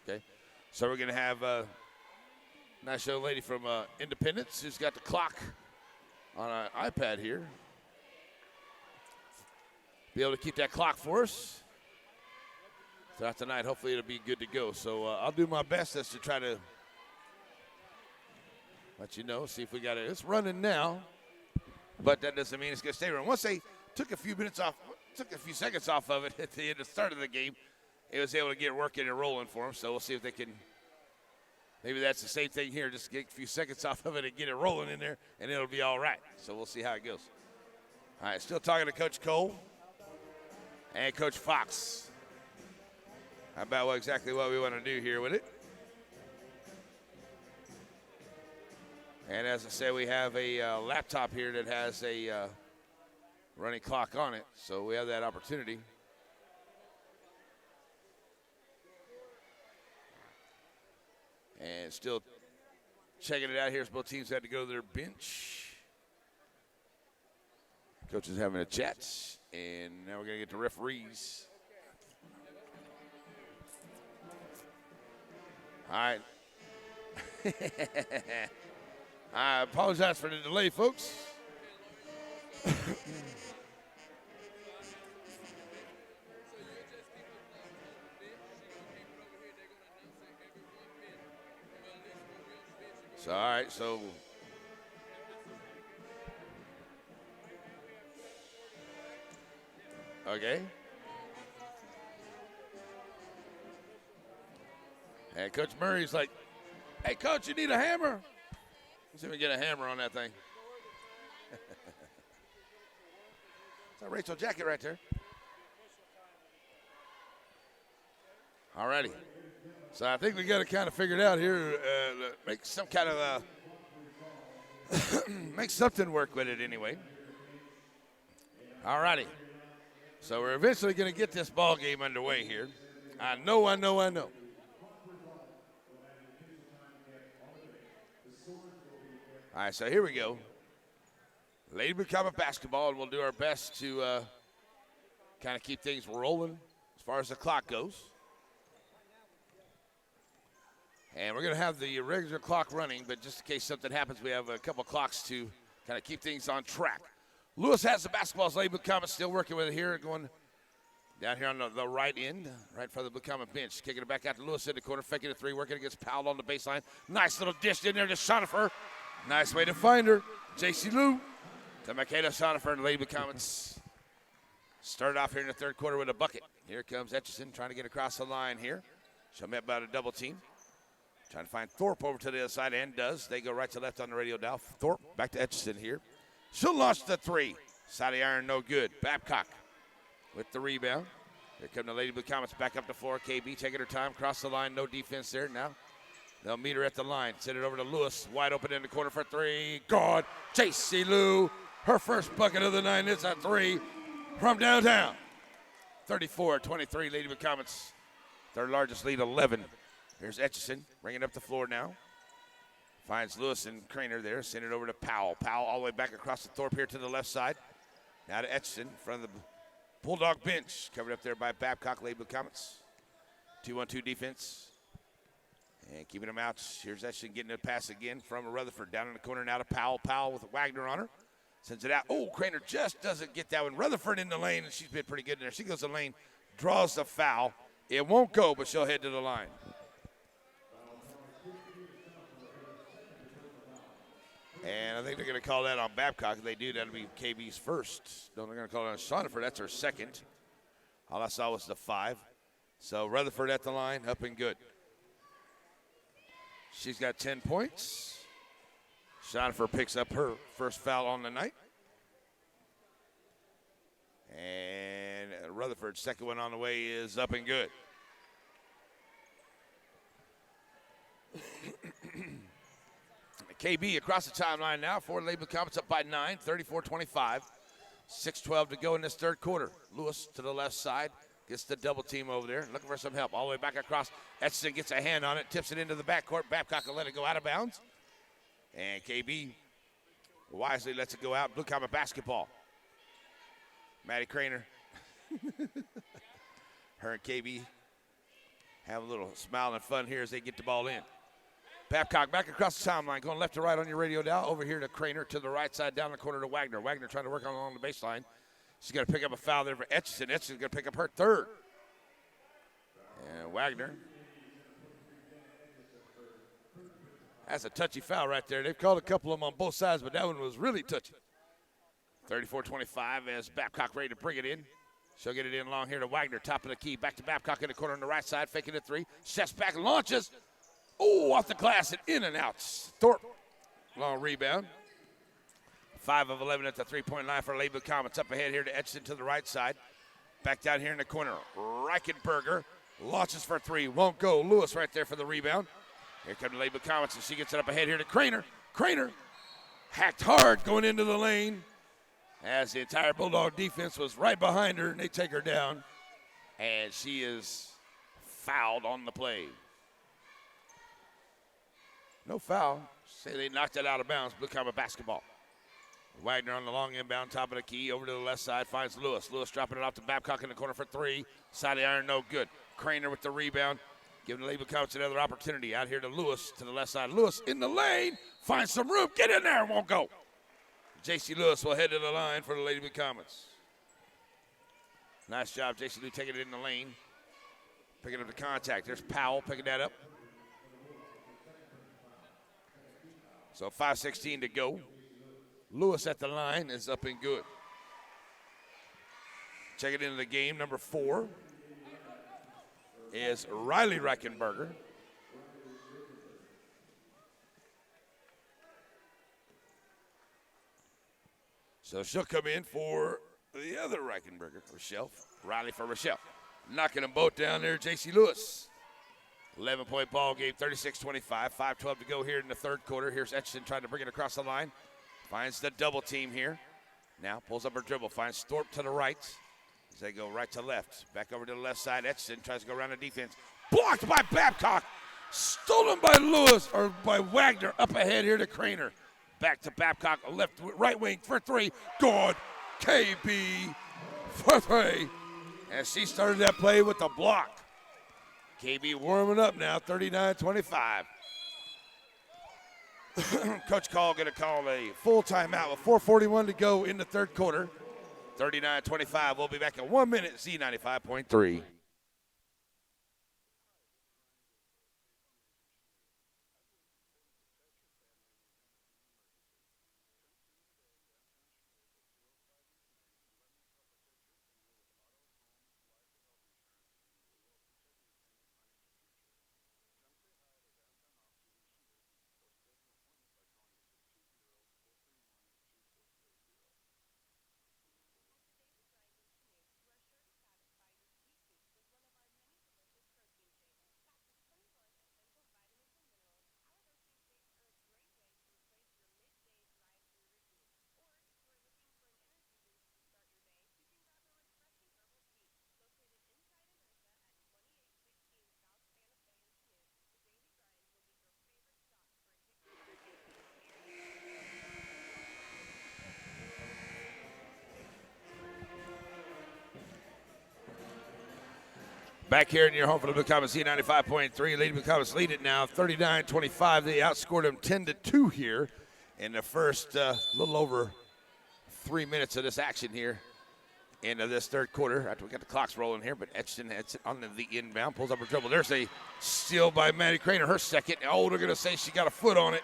Okay, so we're gonna have a nice young lady from Independence who's got the clock on an iPad here. Be able to keep that clock for us throughout the night. Hopefully it'll be good to go. So I'll do my best as to try to let you know, see if we got it. It's running now, but that doesn't mean it's going to stay running. Once they took a few seconds off of it at the end of the start of the game, it was able to get working and rolling for them. So we'll see if they can. Maybe that's the same thing here. Just get a few seconds off of it and get it rolling in there, and it'll be all right. So we'll see how it goes. All right, still talking to Coach Cole and Coach Fox about exactly what we want to do here with it. And as I said, we have a laptop here that has a running clock on it, so we have that opportunity. And still checking it out here as both teams had to go to their bench. Coach is having a chat, and now we're going to get to referees. All right. I apologize for the delay, folks. So, all right, so okay. And Coach Murray's like, hey, Coach, you need a hammer? Let's see if we can get a hammer on that thing. It's a Rachel jacket right there. All righty. So I think we got to kind of figure it out here, make some kind of make something work with it anyway. All righty. So we're eventually going to get this ball game underway here. I know. All right, so here we go. Lady Blue Comet basketball, and we'll do our best to kind of keep things rolling as far as the clock goes. And we're going to have the regular clock running, but just in case something happens, we have a couple clocks to kind of keep things on track. Lewis has the basketball. Lady Blue Comet still working with it here, going down here on the right end, right for the Blue Comet bench. Kicking it back out to Lewis in the corner, faking a three, working against Powell on the baseline. Nice little dish in there to Shonifer. Nice way to find her. J.C. Lou to Michaela Shonifer, and Lady Blue Comets started off here in the third quarter with a bucket. Here comes Etchison trying to get across the line here. She'll met by a double team. Trying to find Thorpe over to the other side, and does. They go right to left on the radio dial. Thorpe back to Etchison here. She'll launch the three. Side of the iron, no good. Babcock with the rebound. Here come the Lady Blue Comets back up the floor. KB taking her time, cross the line, no defense there. Now they'll meet her at the line. Send it over to Lewis, wide open in the corner for three. Good. J.C. Lou, her first bucket of the night. It's a three from downtown. 34-23, Lady Blue Comets, their largest lead, 11. Here's Etchison bringing up the floor now. Finds Lewis and Craner there. Send it over to Powell. Powell all the way back across the Thorpe here to the left side. Now to Etchison in front of the Bulldog bench. Covered up there by Babcock, Lady Blue Comets. 2-1-2 defense. And keeping them out. Here's Etchison getting a pass again from Rutherford. Down in the corner now to Powell. Powell with Wagner on her. Sends it out. Oh, Craner just doesn't get that one. Rutherford in the lane, and she's been pretty good in there. She goes to the lane, draws the foul. It won't go, but she'll head to the line. And I think they're going to call that on Babcock. If they do, that'll be KB's first. No, they're going to call it on Shonifer. That's her second. All I saw was the 5. So Rutherford at the line, up and good. She's got 10 points. Shonifer picks up her first foul on the night. And Rutherford's second one on the way is up and good. KB across the timeline now for Lady Blue Comets up by 9, 34-25. 6:12 to go in this third quarter. Lewis to the left side, gets the double team over there, looking for some help. All the way back across. Etchison gets a hand on it, tips it into the backcourt. Babcock will let it go out of bounds. And KB wisely lets it go out. Blue Comet basketball. Maddie Craner. Her and KB have a little smile and fun here as they get the ball in. Babcock back across the timeline, going left to right on your radio dial. Over here to Craner, to the right side, down the corner to Wagner. Wagner trying to work along the baseline. She's going to pick up a foul there for Etchison. Etchison's going to pick up her third. And Wagner. That's a touchy foul right there. They've called a couple of them on both sides, but that one was really touchy. 34-25 as Babcock ready to bring it in. She'll get it in long here to Wagner, top of the key. Back to Babcock in the corner on the right side, faking a three. Steps back, launches. Oh, off the glass and in and out. Thorpe, long rebound. 5 of 11 at the three-point line for Lady Blue Comets. Up ahead here to Etchison to the right side. Back down here in the corner. Reichenberger launches for three. Won't go. Lewis right there for the rebound. Here comes the Lady Blue Comets, and she gets it up ahead here to Craner. Craner hacked hard going into the lane as the entire Bulldog defense was right behind her, and they take her down. And she is fouled on the play. No foul. Say they knocked it out of bounds. Blue Comet basketball. Wagner on the long inbound, top of the key, over to the left side, finds Lewis. Lewis dropping it off to Babcock in the corner for three. Side of the iron, no good. Craner with the rebound, giving the Lady Blue Comets another opportunity. Out here to Lewis, to the left side. Lewis in the lane, finds some room, get in there, won't go. J.C. Lewis will head to the line for the Lady Blue Comets. Nice job, J.C. Lewis taking it in the lane. Picking up the contact. There's Powell picking that up. So 5:16 to go. Lewis at the line is up and good. Checking into the game, number 4 is Riley Reichenberger. So she'll come in for the other Reichenberger, Rochelle. Riley for Rochelle. Knocking them both down there, J.C. Lewis. 11-point ball game, 36-25. 5:12 to go here in the third quarter. Here's Etchison trying to bring it across the line. Finds the double team here. Now pulls up her dribble. Finds Thorpe to the right. as they go right to left. Back over to the left side. Etchison tries to go around the defense. Blocked by Babcock. Stolen by Lewis, or by Wagner. Up ahead here to Craner. Back to Babcock, right wing for three. Good. KB for three. And she started that play with the block. KB warming up now, 39-25. Coach Call going to call a full timeout with 4:41 to go in the third quarter. 39-25. We'll be back in 1 minute. Z95.3. Back here in your home for the Blue Comets, Z95.3. Lady Blue Comets lead it now, 39-25. They outscored them 10-2 here in the first little over 3 minutes of this action here into this third quarter. After we got the clocks rolling here, but Etchison heads it on the inbound, pulls up her dribble. There's a steal by Maddie Craner, her second. Oh, they're going to say she got a foot on it.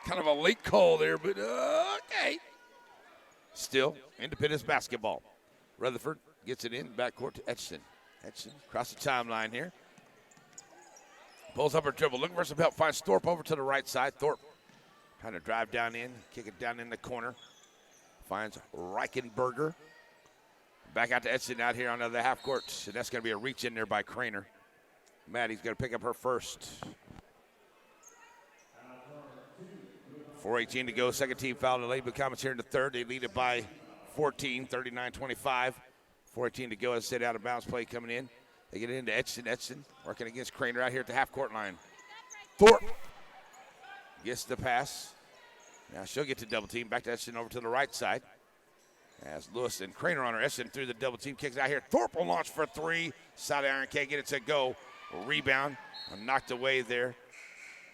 Kind of a late call there, but okay. Still, Independence basketball. Rutherford gets it in, backcourt to Etchison. Etchison across the timeline here. Pulls up her dribble, looking for some help. Finds Thorpe over to the right side. Thorpe trying to drive down in, kick it down in the corner. Finds Reichenberger. Back out to Etchison out here on the half court. And that's going to be a reach in there by Craner. Maddie's going to pick up her first. 4:18 to go. Second team foul. The Lady Blue Comets here in the third. They lead it by 14, 39-25. 4:18 to go. As I said, out of bounds play coming in. They get it into Etchison. Etchison working against Craner out here at the half court line. Thorpe gets the pass. Now she'll get to double team. Back to Etchison over to the right side. As Lewis and Craner on her. Etchison through the double team. Kicks out here. Thorpe will launch for three. Side iron can't get it to go. A rebound. Knocked away there.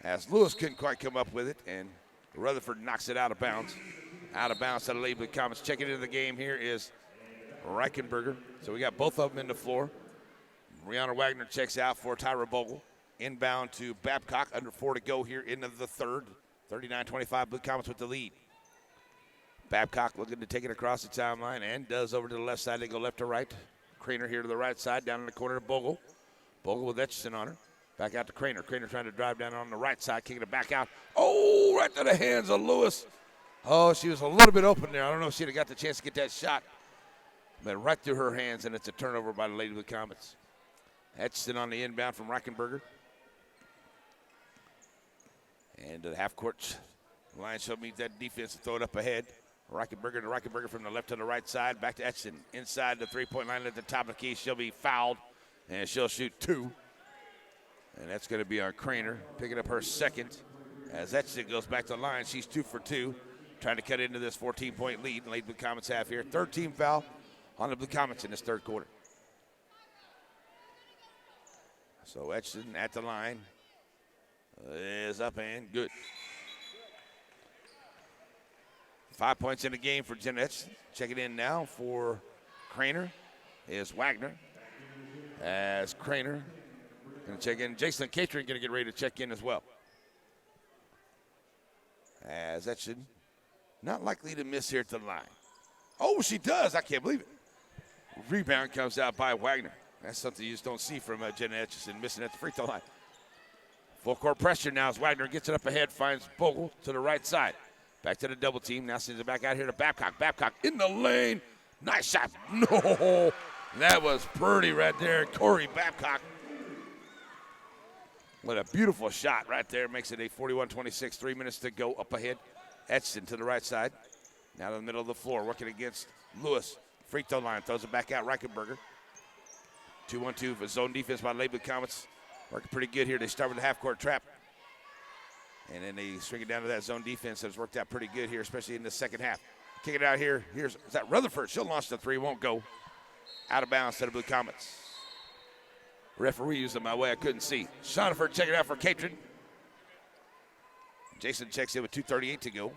As Lewis couldn't quite come up with it. And Rutherford knocks it out of bounds. Out of bounds to the Lady Blue Comets. Checking into the game here is Reichenberger. So we got both of them in the floor. Brianna Wagner checks out for Tyra Bogle. Inbound to Babcock. Under 4 to go here into the third. 39-25, Blue Comets with the lead. Babcock looking to take it across the timeline and does over to the left side. They go left to right. Craner here to the right side, down in the corner to Bogle. Bogle with Etchison on her. Back out to Craner. Craner trying to drive down on the right side, kicking it back out. Oh, right to the hands of Lewis. Oh, she was a little bit open there. I don't know if she'd have got the chance to get that shot. But right through her hands, and it's a turnover by the Lady Blue Comets. Etchison on the inbound from Reichenberger. And the half-court line shall meet that defense and throw it up ahead. Reichenberger from the left to the right side. Back to Etchison. Inside the three-point line at the top of the key. She'll be fouled, and she'll shoot two. And that's going to be on Craner, picking up her second. As Etchison goes back to the line, she's 2 for 2. Trying to cut into this 14-point lead. Lady Blue Comets have here. Third team foul on the Blue Comets in this third quarter. So Etchison at the line is up and good. 5 points in the game for Jenna Etchison. Checking in now for Craner is Wagner. As Craner going to check in. Jason Catering going to get ready to check in as well. As Etchison not likely to miss here at the line. Oh, she does. I can't believe it. Rebound comes out by Wagner. That's something you just don't see from Jenna Etchison, missing at the free throw line. Full court pressure now as Wagner gets it up ahead, finds Bogle to the right side. Back to the double team. Now sends it back out here to Babcock. Babcock in the lane. Nice shot. No. That was pretty right there. Corey Babcock. What a beautiful shot right there. Makes it a 41-26. 3 minutes to go up ahead. Etchison to the right side. Now in the middle of the floor working against Lewis. free throw line. Throws it back out. Reichenberger. 2-1-2 for zone defense by Lady Blue Comets. Working pretty good here. They start with the half-court trap. And then they swing it down to that zone defense. That's worked out pretty good here, especially in the second half. Kick it out here. Is that Rutherford. She'll launch the three. Won't go. Out of bounds to the Blue Comets. Referee used it my way. I couldn't see. Chanute checking it out for Catron. Jason checks in with 2:38 to go.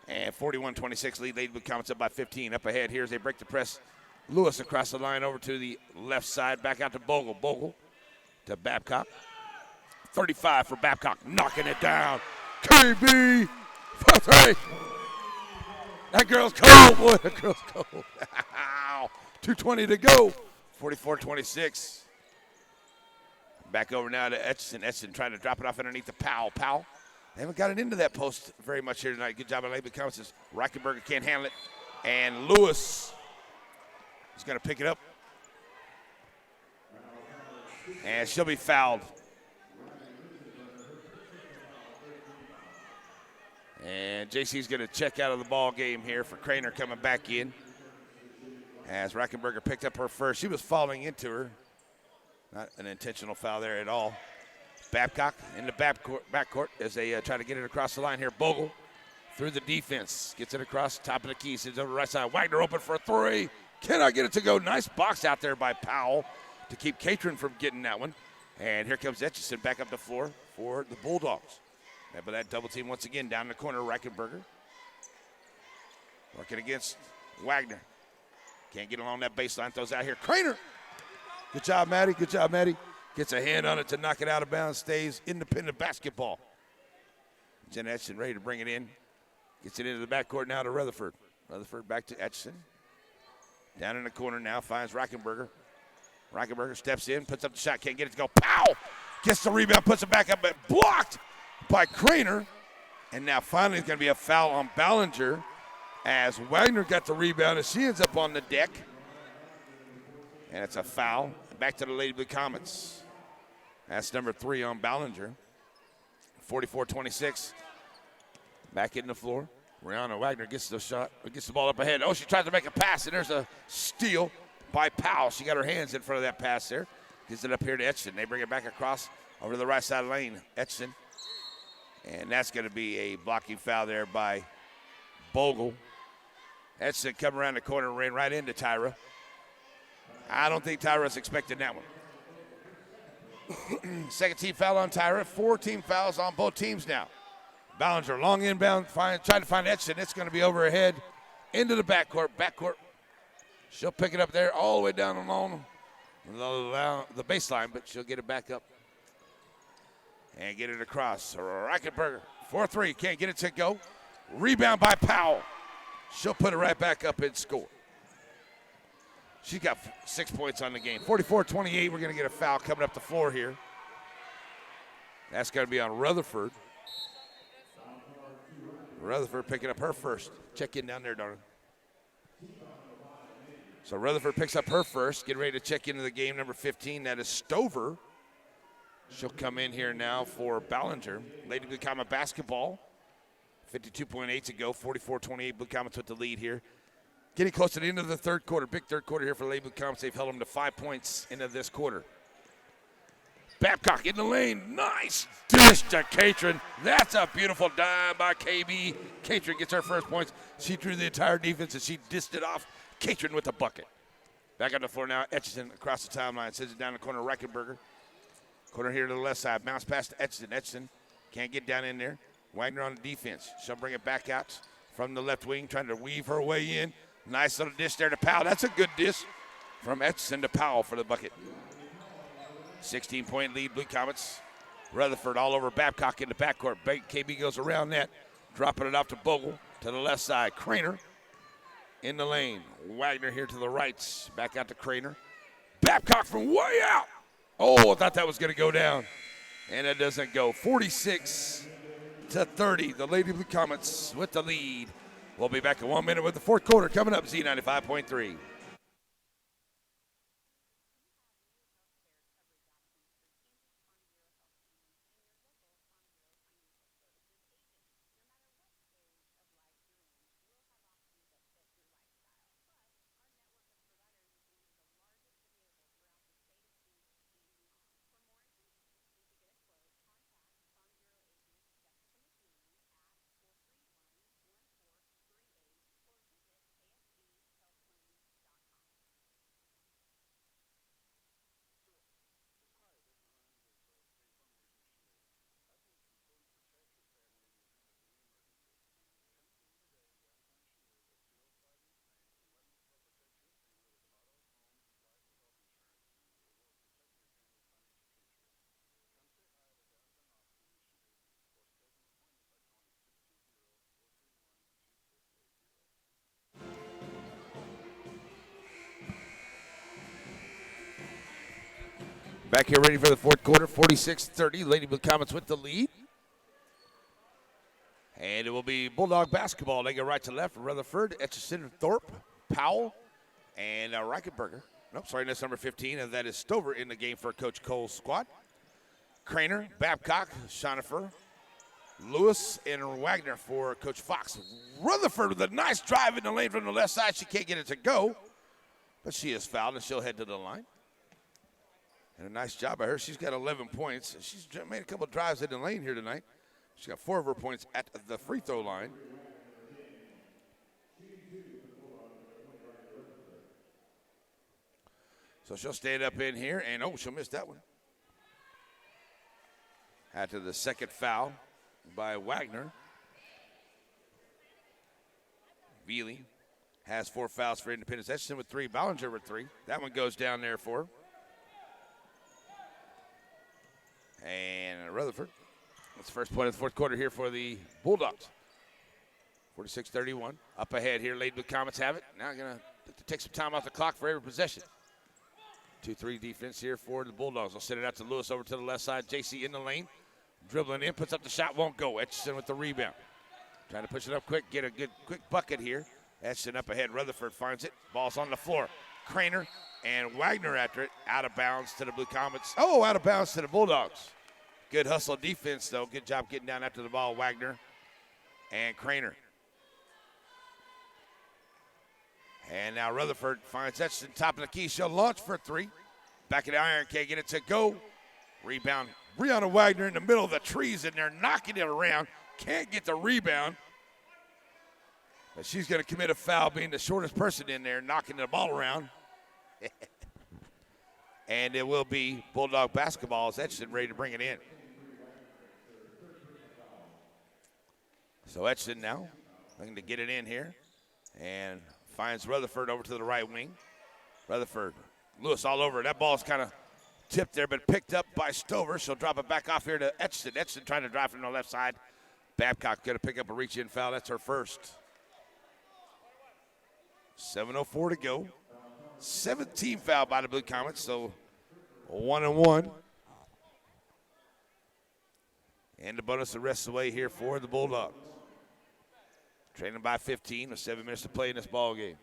And 41-26 lead. Lady Blue Comets up by 15. Up ahead here as they break the press. Lewis across the line over to the left side. Back out to Bogle. Bogle to Babcock. 35 for Babcock. Knocking it down. KB for three. That girl's cold, boy. That girl's cold. 2:20 to go. 44-26. Back over now to Etchison. Etchison trying to drop it off underneath the Powell. Powell. They haven't gotten into that post very much here tonight. Good job on Lady Blue Comets. Reichenberger can't handle it. And Lewis is going to pick it up. And she'll be fouled. And JC's going to check out of the ball game here for Craner coming back in. As Reichenberger picked up her first. She was falling into her. Not an intentional foul there at all. Babcock in the backcourt as they try to get it across the line here. Bogle through the defense. Gets it across top of the key. Sends it over the right side. Wagner open for a three. Cannot get it to go. Nice box out there by Powell to keep Catron from getting that one. And here comes Etchison back up the floor for the Bulldogs. But that double team once again down in the corner. Reichenberger working against Wagner. Can't get along that baseline. Throws out here. Craner. Good job, Maddie. Good job, Maddie. Gets a hand on it to knock it out of bounds. Stays independent basketball. Jen Etchison ready to bring it in. Gets it into the backcourt now to Rutherford. Rutherford back to Etchison. Down in the corner now. Finds Reichenberger. Reichenberger steps in. Puts up the shot. Can't get it to go. Pow! Gets the rebound. Puts it back up. But blocked by Craner. And now finally it's going to be a foul on Ballinger as Wagner got the rebound and she ends up on the deck. And it's a foul. Back to the Lady Blue Comets. That's number 3 on Ballinger. 44-26. Back in the floor. Rihanna Wagner gets the shot, gets the ball up ahead. Oh, she tries to make a pass, and there's a steal by Powell. She got her hands in front of that pass there. Gets it up here to Etchison. They bring it back across over to the right side lane. Etchison. And that's going to be a blocking foul there by Bogle. Etchison come around the corner and ran right into Tyra. I don't think Tyra's expecting that one. Second team foul on Tyra. 4 team fouls on both teams now. Ballinger long inbound, trying to find Etchison. It's going to be over her head into the backcourt. Backcourt. She'll pick it up there all the way down along the baseline, but she'll get it back up and get it across. Reichenberger, 4-3, can't get it to go. Rebound by Powell. She'll put it right back up and score. She's got 6 points on the game. 44-28, we're going to get a foul coming up the floor here. That's going to be on Rutherford. Rutherford picking up her first. Check in down there, darling. So Rutherford picks up her first. Getting ready to check into the game, number 15. That is Stover. She'll come in here now for Ballinger. Lady Blue Comet basketball. 52.8 to go. 44-28. Blue Comets with the lead here. Getting close to the end of the third quarter. Big third quarter here for Lady Blue Comets. They've held them to 5 points into this quarter. Babcock in the lane. Nice dish to Catron. That's a beautiful dime by KB. Catron gets her first points. She drew the entire defense and she dished it off. Catron with a bucket. Back on the floor now. Etchison across the timeline. Sends it down the corner. Reichenberger. Corner here to the left side. Bounce pass to Etchison. Etchison can't get down in there. Wagner on the defense. She'll bring it back out from the left wing, trying to weave her way in. Nice little dish there to Powell. That's a good dish from Etchison to Powell for the bucket. 16-point lead, Blue Comets. Rutherford all over Babcock in the backcourt. KB goes around that, dropping it off to Bogle to the left side. Craner in the lane. Wagner here to the right. Back out to Craner. Babcock from way out. Oh, I thought that was going to go down. And it doesn't go. 46-30. The Lady Blue Comets with the lead. We'll be back in 1 minute with the fourth quarter coming up. Z95.3. Back here ready for the fourth quarter, 46-30. Lady Blue Comets with the lead. And it will be Bulldog basketball. They go right to left. Rutherford, Etchison, Thorpe, Powell, and Reichenberger. Nope, sorry, that's number 15, and that is Stover in the game for Coach Cole's squad. Craner, Babcock, Shonifer, Lewis, and Wagner for Coach Fox. Rutherford with a nice drive in the lane from the left side. She can't get it to go, but she is fouled, and she'll head to the line. And a nice job by her. She's got 11 points. She's made a couple of drives in the lane here tonight. She's got 4 of her points at the free throw line. So she'll stand up in here, and she'll miss that one. After the second foul by Wagner. Veely has 4 fouls for Independence. Etchison with 3, Ballinger with 3. That one goes down there for her. And Rutherford. That's the first point of the fourth quarter here for the Bulldogs. 46-31. Up ahead here, Lady Blue Comets have it. Now going to take some time off the clock for every possession. 2-3 defense here for the Bulldogs. They'll send it out to Lewis over to the left side. JC in the lane. Dribbling in, puts up the shot, won't go. Etchison with the rebound. Trying to push it up quick, get a good quick bucket here. Etchison up ahead. Rutherford finds it. Ball's on the floor. Craner and Wagner after it. Out of bounds to the Blue Comets. Out of bounds to the Bulldogs. Good hustle defense, though. Good job getting down after the ball, Wagner and Craner. And now Rutherford finds Etchison top of the key. She'll launch for 3. Back of the iron, can't get it to go. Rebound. Brianna Wagner in the middle of the trees, and they're knocking it around. Can't get the rebound. But she's going to commit a foul, being the shortest person in there, knocking the ball around. And it will be Bulldog basketball as Etchison ready to bring it in. So Etchison now looking to get it in here and finds Rutherford over to the right wing. Rutherford, Lewis all over. That ball's kind of tipped there, but picked up by Stover. She'll drop it back off here to Etchison. Etchison trying to drive from the left side. Babcock going to pick up a reach-in foul. That's her first. 7:04 to go. 17 foul by the Blue Comets, so 1-1. And the bonus the rest of the way here for the Bulldogs. Trailing by 15 with 7 minutes to play in this ball game.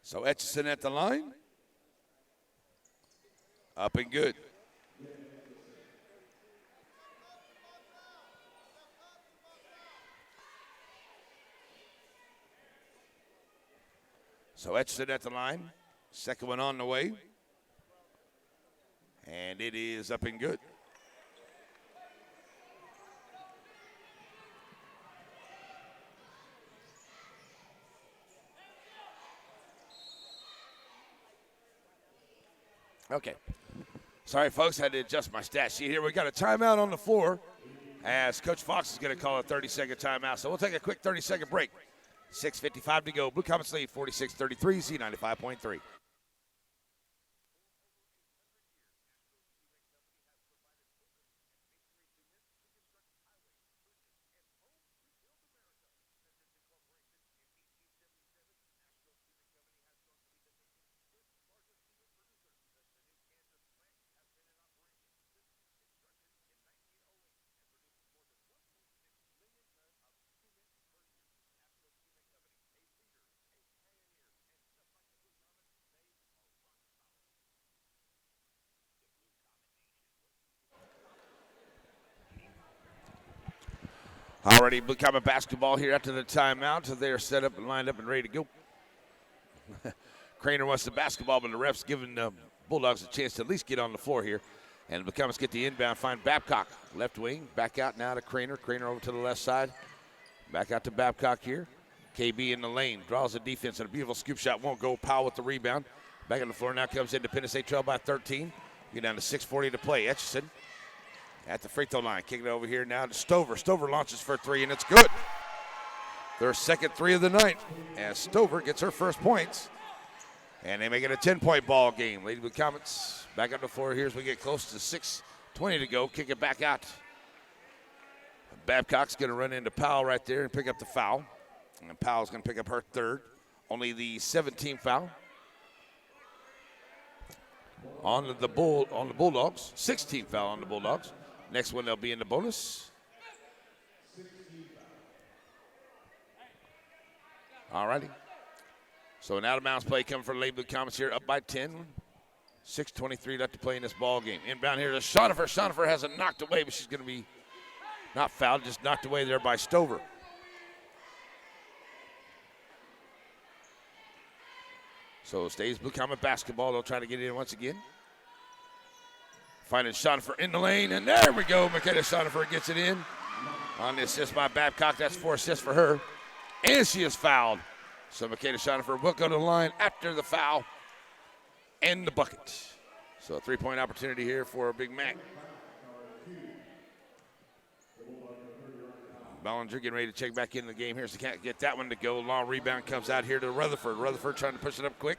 So Etchison at the line. Up and good. So Etchison at the line. Second one on the way. And it is up and good. Okay. Sorry, folks, I had to adjust my stat sheet here. We got a timeout on the floor as Coach Fox is going to call a 30-second timeout. So we'll take a quick 30-second break. 6:55 to go. Blue Comets lead 46-33, Z95.3. Already Blue Comet basketball here after the timeout. So they are set up and lined up and ready to go. Craner wants the basketball, but the ref's giving the Bulldogs a chance to at least get on the floor here. And the Blue Comets get the inbound, find Babcock. Left wing, back out now to Craner. Craner over to the left side. Back out to Babcock here. KB in the lane, draws the defense, and a beautiful scoop shot won't go. Powell with the rebound. Back on the floor now comes Independence. They trail by 13. Get down to 6:40 to play. Etchison at the free throw line. Kicking it over here now to Stover. Stover launches for 3, and it's good. Their second 3 of the night as Stover gets her first points. And they make it a 10-point ball game. Lady Blue Comets back on the floor here as we get close to 6:20 to go. Kick it back out. Babcock's going to run into Powell right there and pick up the foul. And Powell's going to pick up her third. Only the 17th foul. on the Bulldogs. 16th foul on the Bulldogs. Next one they'll be in the bonus. All righty. So an out-of-bounds play coming for the Lady Blue Comets here, up by 10. 6:23 left to play in this ball game. Inbound here to Shonifer. Shonifer has it knocked away, but she's going to be not fouled, just knocked away there by Stover. So it stays Blue Comet basketball. They'll try to get it in once again. Finding Shonifer in the lane, and there we go. Michaela Shonifer gets it in on the assist by Babcock. That's 4 assists for her, and she is fouled. So Michaela Shonifer will go to the line after the foul and the bucket. So a 3-point opportunity here for Big Mac. Ballinger getting ready to check back into the game here, so can't get that one to go. Long rebound comes out here to Rutherford. Rutherford trying to push it up quick.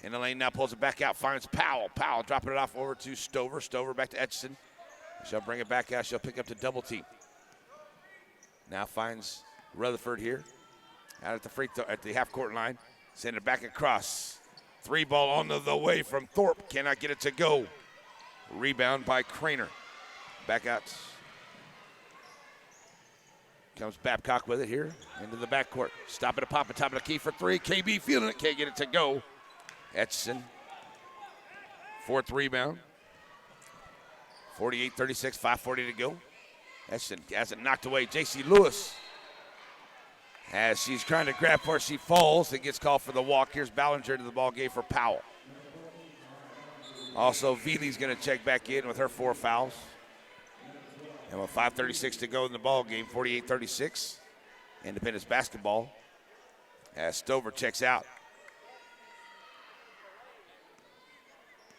In the lane now, pulls it back out, finds Powell. Powell dropping it off over to Stover. Stover back to Etchison. She'll bring it back out. She'll pick up the double team. Now finds Rutherford here out at the free throw, at the half-court line. Send it back across. 3 ball on the way from Thorpe. Cannot get it to go. Rebound by Craner. Back out. Comes Babcock with it here into the backcourt. Stop it, a pop, a top of the key for 3. KB feeling it, can't get it to go. Etchison, 4th rebound. 48-36, 5:40 to go. Etchison has it knocked away. J.C. Lewis, as she's trying to grab for it, she falls and gets called for the walk. Here's Ballinger to the ball game for Powell. Also, Veely's going to check back in with her 4 fouls. And with 5:36 to go in the ball game, 48-36, Independence basketball as Stover checks out.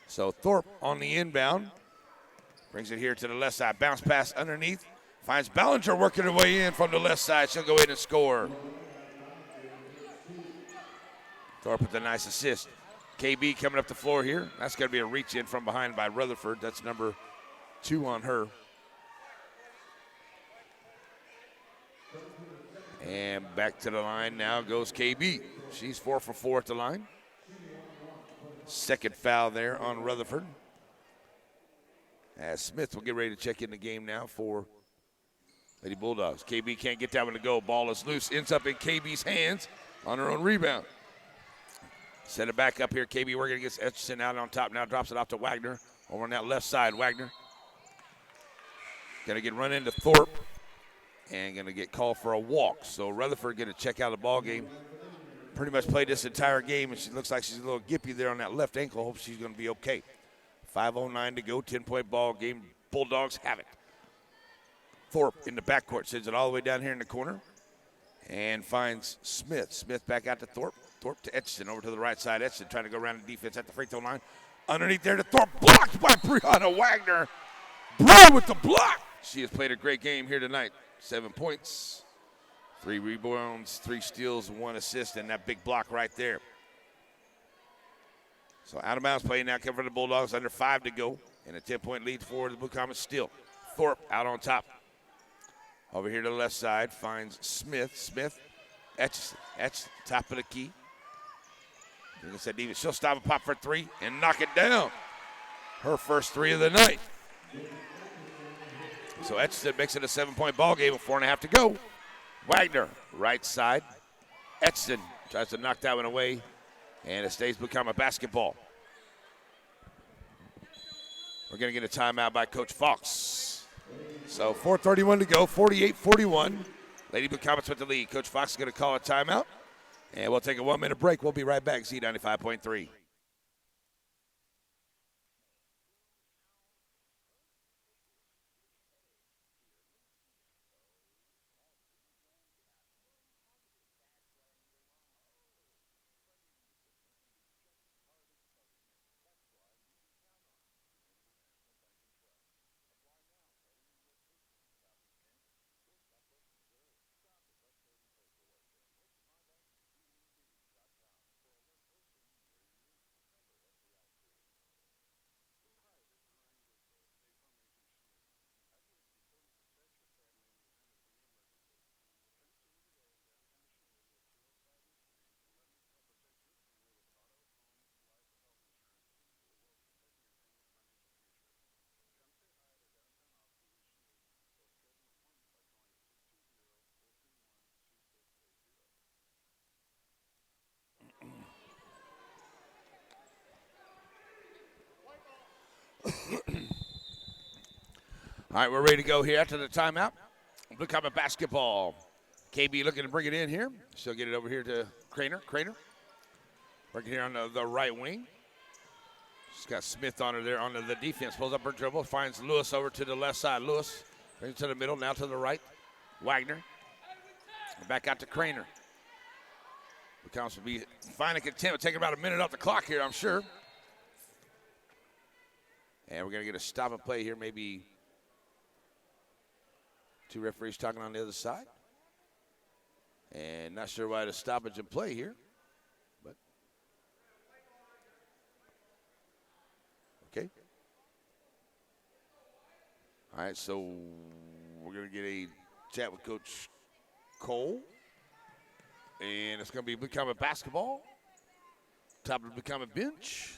So Thorpe on the inbound, brings it here to the left side, bounce pass underneath, finds Ballinger working her way in from the left side. She'll go in and score. Thorpe with a nice assist. KB coming up the floor here. That's going to be a reach in from behind by Rutherford. That's number 2 on her. And back to the line now goes KB. She's 4 for 4 at the line. Second foul there on Rutherford. As Smith will get ready to check in the game now for Lady Bulldogs. KB can't get that one to go. Ball is loose. Ends up in KB's hands on her own rebound. Send it back up here. KB working against Etchison out on top now. Drops it off to Wagner over on that left side. Wagner going to get run into Thorpe. And going to get called for a walk. So Rutherford going to check out the ball game. Pretty much played this entire game, and she looks like she's a little gippy there on that left ankle. Hope she's going to be okay. 5:09 to go, 10-point ball game. Bulldogs have it. Thorpe in the backcourt, sends it all the way down here in the corner, and finds Smith. Smith back out to Thorpe. Thorpe to Etchison, over to the right side. Etchison trying to go around the defense at the free throw line. Underneath there to Thorpe, blocked by Brianna Wagner. Bree with the block. She has played a great game here tonight. 7 points, 3 rebounds, 3 steals, 1 assist, and that big block right there. So out of bounds play now coming for the Bulldogs, under 5 to go, and a 10-point lead for the Blue Comets still. Thorpe out on top. Over here to the left side, finds Smith. Smith, Etchison, top of the key. Like I said, she'll stop and pop for 3 and knock it down. Her first 3 of the night. So Etchison makes it a 7-point ball game with 4.5 to go. Wagner, right side. Etchison tries to knock that one away, and it stays become a basketball. We're going to get a timeout by Coach Fox. So 4:31 to go, 48-41. Lady Blue Comets with the lead. Coach Fox is going to call a timeout, and we'll take a 1-minute break. We'll be right back. Z95.3. All right, we're ready to go here after the timeout. Blue Comet basketball. KB looking to bring it in here. She'll get it over here to Craner. Working here on the right wing. She's got Smith on her there on the defense. Pulls up her dribble. Finds Lewis over to the left side. Lewis brings it to the middle. Now to the right. Wagner. Back out to Craner. Blue Comets will be finally content with taking about a minute off the clock here, I'm sure. And we're going to get a stop and play here. Maybe two referees talking on the other side. And not sure why the stoppage and play here. But okay. All right, so we're going to get a chat with Coach Cole. And it's going to be Blue Comet basketball. Top of the Blue Comet bench.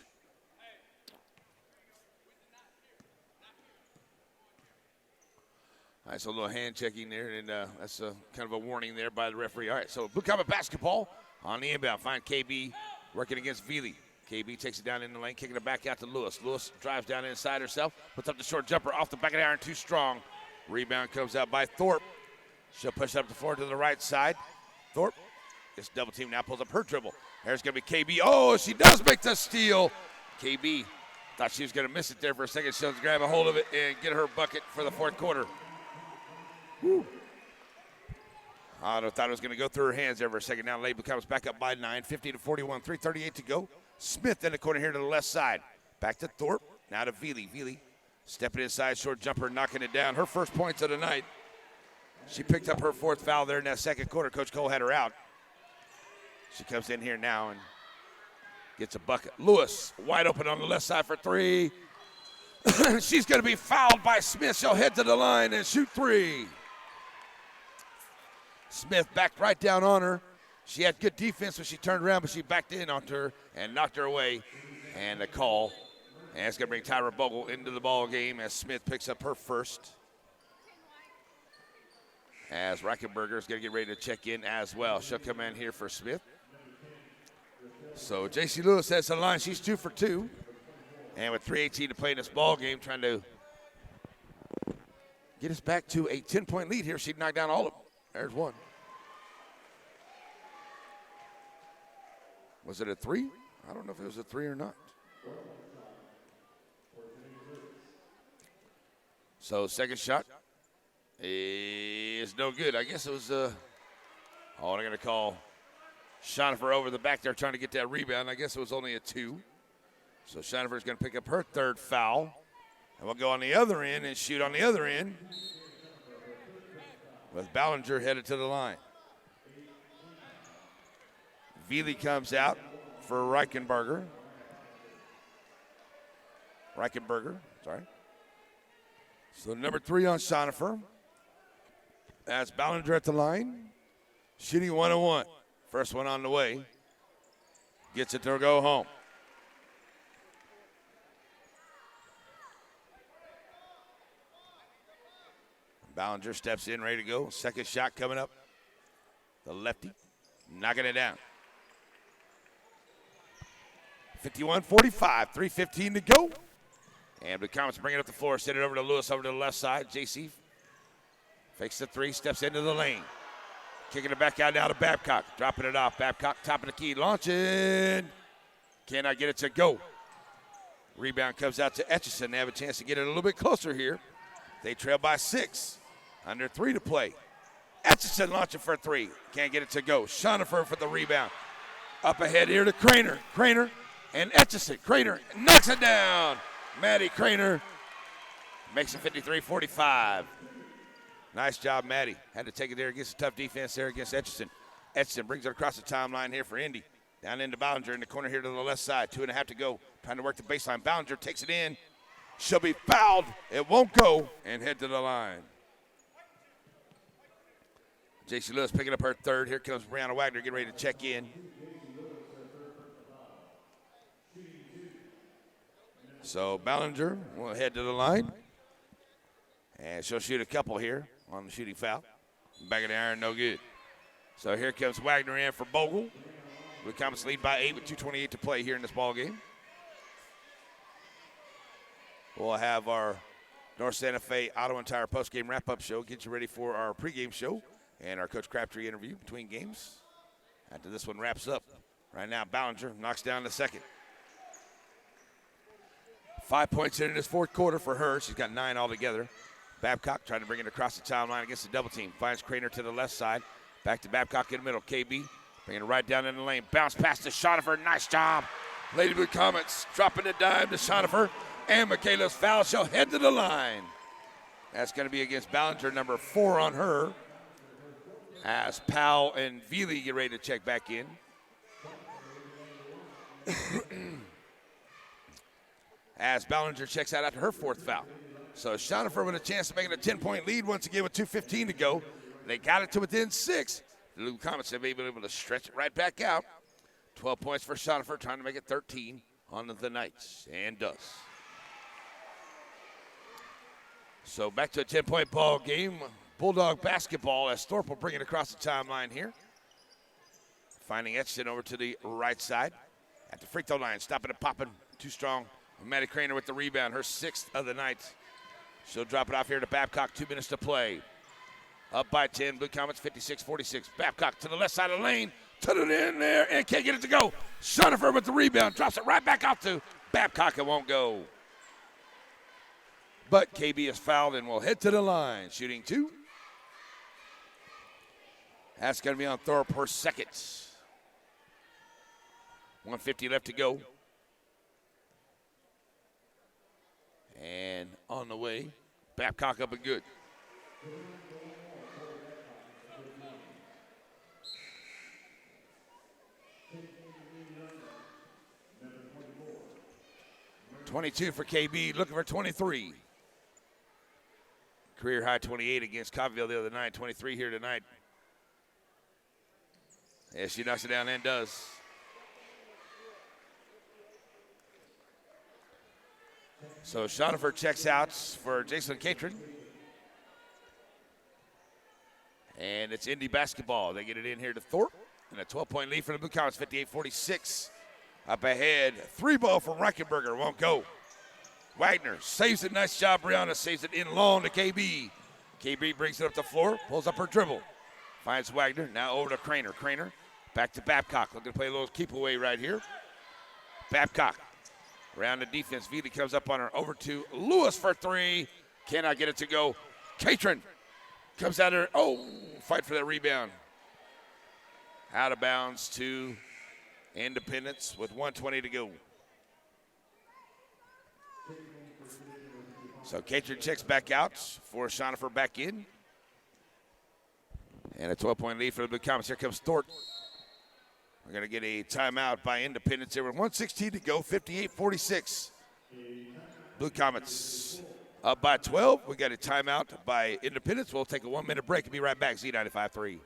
All right, so a little hand checking there, and that's kind of a warning there by the referee. All right, so Blue Comet basketball on the inbound. Find KB working against Veely. KB takes it down in the lane, kicking it back out to Lewis. Lewis drives down inside herself, puts up the short jumper off the back of the iron, too strong. Rebound comes out by Thorpe. She'll push up the floor to the right side. Thorpe gets double team now, pulls up her dribble. There's going to be KB. Oh, she does make the steal. KB thought she was going to miss it there for a second. She'll grab a hold of it and get her bucket for the fourth quarter. Woo. I thought it was going to go through her hands there for a second. Now Label comes back up by 9, 50-41, 3:38 to go. Smith in the corner here to the left side. Back to Thorpe. Now to Veely. Veely stepping inside, short jumper, knocking it down. Her first points of the night. She picked up her fourth foul there in that second quarter. Coach Cole had her out. She comes in here now and gets a bucket. Lewis wide open on the left side for three. She's going to be fouled by Smith. She'll head to the line and shoot three. Smith backed right down on her. She had good defense when she turned around, but she backed in onto her and knocked her away. And a call. And it's going to bring Tyra Bogle into the ball game as Smith picks up her first. As Reichenberger is going to get ready to check in as well. She'll come in here for Smith. So J.C. Lewis has the line. She's 2 for 2. And with 3:18 to play in this ball game, trying to get us back to a 10-point lead here. She'd knock down all of them. There's one. Was it a three? I don't know if it was a three or not. So second shot is no good. I guess it was, they're going to call Schonifer over the back there trying to get that rebound. I guess it was only a 2. So Schonifer's going to pick up her third foul. And we'll go on the other end and shoot on the other end with Ballinger headed to the line. Veely comes out for Reichenberger. So number 3 on Schonifer. That's Ballinger at the line. Shooting 1-1. First one on the way. Gets it to go home. Ballinger steps in, ready to go. Second shot coming up. The lefty, knocking it down. 51-45, 3:15 to go. And the Comets bring it up the floor, send it over to Lewis over to the left side. JC fakes the 3, steps into the lane. Kicking it back out now to Babcock, dropping it off. Babcock, top of the key, launching. Cannot get it to go. Rebound comes out to Etchison. They have a chance to get it a little bit closer here. They trail by 6. Under 3 to play. Etchison launching for 3. Can't get it to go. Schonifer for the rebound. Up ahead here to Craner. Craner and Etchison. Craner knocks it down. Maddie Craner makes it 53-45. Nice job, Maddie. Had to take it there against a tough defense there against Etchison. Etchison brings it across the timeline here for Indy. Down into Ballinger in the corner here to the left side. 2.5 to go. Trying to work the baseline. Ballinger takes it in. She'll be fouled. It won't go and head to the line. J.C. Lewis picking up her third. Here comes Brianna Wagner getting ready to check in. So Ballinger will head to the line. And she'll shoot a couple here on the shooting foul. Back of the iron, no good. So here comes Wagner in for Bogle. The Comets lead by 8 with 2:28 to play here in this ball game. we'll have our North Santa Fe Auto and Tire postgame wrap-up show. Get you ready for our pregame show and our Coach Crabtree interview between games. After this one wraps up, right now Ballinger knocks down the second. 5 points in this fourth quarter for her. She's got 9 altogether. Babcock trying to bring it across the timeline against the double team. Finds Craner to the left side. Back to Babcock in the middle. KB bringing it right down in the lane. Bounce past to Schoenhofer. Nice job. Lady Blue Comets dropping the dime to Schoenhofer. And Michaela's foul. She'll head to the line. That's going to be against Ballinger, number 4 on her. As Powell and Veely get ready to check back in. As Ballinger checks out after her 4th foul. So Schoenhofer with a chance to make it a 10-point lead once again with 2:15 to go. They got it to within 6. The Blue Comets have been able to stretch it right back out. 12 points for Schoenhofer, trying to make it 13 on the Knights, and does. So back to a 10-point ball game. Bulldog basketball as Thorpe will bring it across the timeline here. Finding Etchison over to the right side. At the free throw line, stopping and popping. Too strong. Maddie Craner with the rebound, her 6th of the night. She'll drop it off here to Babcock, 2 minutes to play. Up by 10, Blue Comets 56-46. Babcock to the left side of the lane, put it in there, and can't get it to go. Schoenhofer with the rebound, drops it right back out to Babcock, it won't go. But KB is fouled and will head to the line, shooting 2. That's going to be on Thorpe, her 2nd. 1:50 left to go. And on the way, Babcock up and good. .22 for KB, looking for 23. Career high 28 against Cobbville the other night, 23 here tonight. Yeah, she knocks it down and does. So Schoenhofer checks out for Jason Catron. And it's Indy basketball. They get it in here to Thorpe. And a 12-point lead for the Blue Comets, 58-46. Up ahead, 3 ball from Reichenberger, won't go. Wagner saves it, nice job. Brianna saves it in long to KB. KB brings it up the floor, pulls up her dribble. Finds Wagner, now over to Craner. Craner back to Babcock, looking to play a little keep away right here. Babcock. Around the defense, Veely comes up on her, over to Lewis for 3. Cannot get it to go. Catron comes out there, fight for that rebound. Out of bounds to Independence with 1:20 to go. So Catron checks back out for Schoenhofer back in. And a 12-point lead for the Blue Comets. Here comes Thorpe. We're going to get a timeout by Independence here with 1:16 to go, 58-46. Blue Comets up by 12. We got a timeout by Independence. We'll take a 1-minute break and be right back. Z95.3.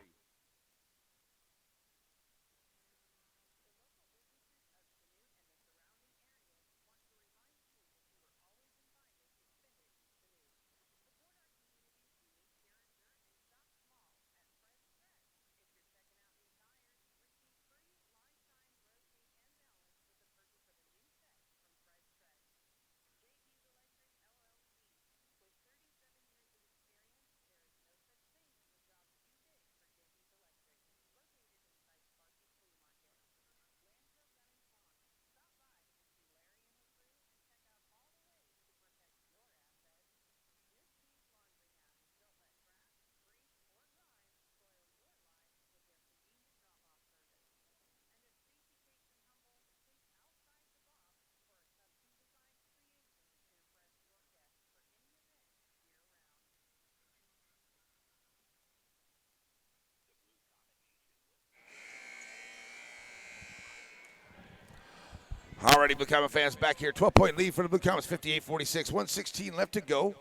Alrighty, Blue Comet fans back here. 12-point lead for the Blue Comets, 58-46. 1:16 left to go.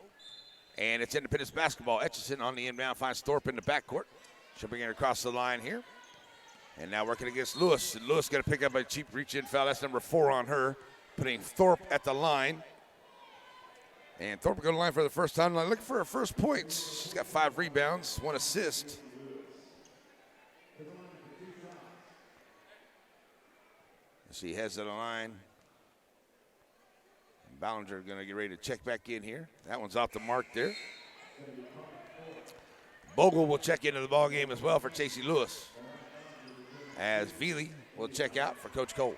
And it's Independence basketball. Etchison on the inbound finds Thorpe in the backcourt. She'll bring it across the line here. And now working against Lewis. And Lewis going to pick up a cheap reach-in foul. That's number 4 on her, putting Thorpe at the line. And Thorpe going to line for the first time. Looking for her first points. She's got 5 rebounds, 1 assist. She heads to the line. Ballinger going to get ready to check back in here. That one's off the mark there. Bogle will check into the ball game as well for Chasey Lewis, as Veely will check out for Coach Cole.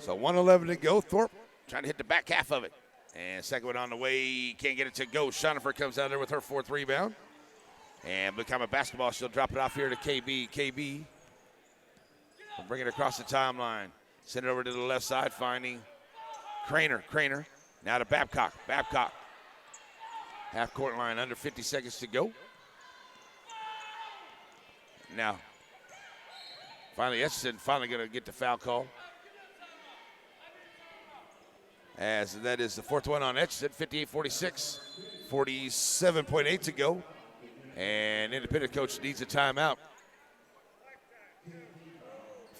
So 1:11 to go. Thorpe trying to hit the back half of it. And second one on the way. Can't get it to go. Shonifer comes out there with her 4th rebound. And become a basketball. She'll drop it off here to KB. KB will bring it across the timeline. Send it over to the left side, finding Craner. Now to Babcock. Half court line, under 50 seconds to go. Now, finally, Etchison going to get the foul call. As that is the 4th one on Etchison, 58-46, 47.8 to go. And independent coach needs a timeout.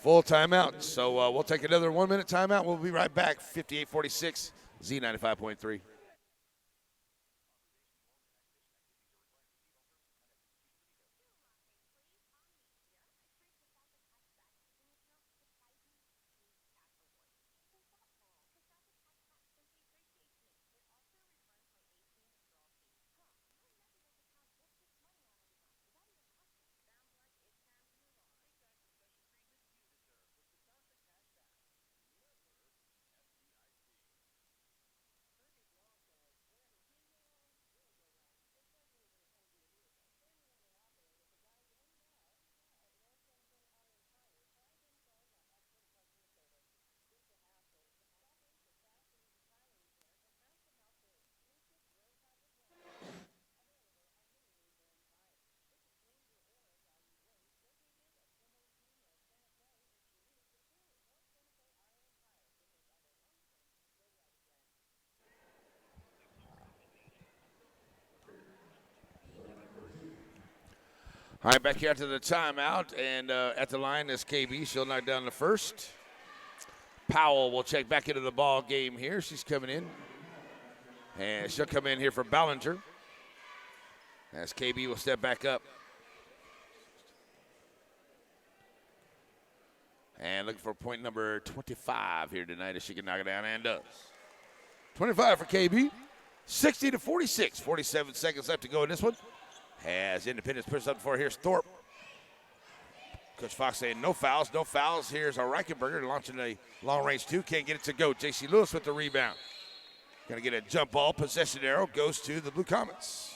Full timeout. So we'll take another 1-minute timeout. We'll be right back. 58-46, Z95.3. All right, back here after the timeout, and at the line is KB. She'll knock down the first. Powell will check back into the ball game here. She's coming in, and she'll come in here for Ballinger, as KB will step back up. And looking for point number 25 here tonight, if she can knock it down, and does. 25 for KB, 60-46, 47 seconds left to go in this one. As Independence pushes up for, here's Thorpe. Coach Fox saying no fouls. Here's a Reichenberger launching a long range 2. Can't get it to go. J.C. Lewis with the rebound. Going to get a jump ball. Possession arrow goes to the Blue Comets.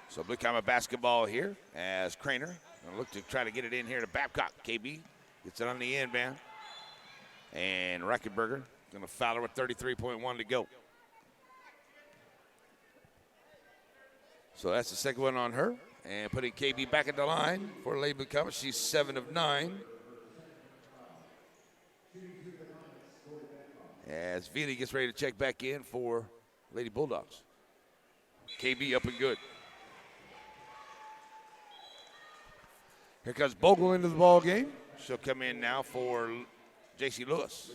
So Blue Comet basketball here as Craner will look to try to get it in here to Babcock. KB gets it on the inbound. And Reichenberger going to foul her with 33.1 to go. So that's the second one on her. And putting KB back at the line for Lady Blue Comets. She's 7 of 9. As Veely gets ready to check back in for Lady Bulldogs. KB up and good. Here comes Bogle into the ball game. She'll come in now for J.C. Lewis.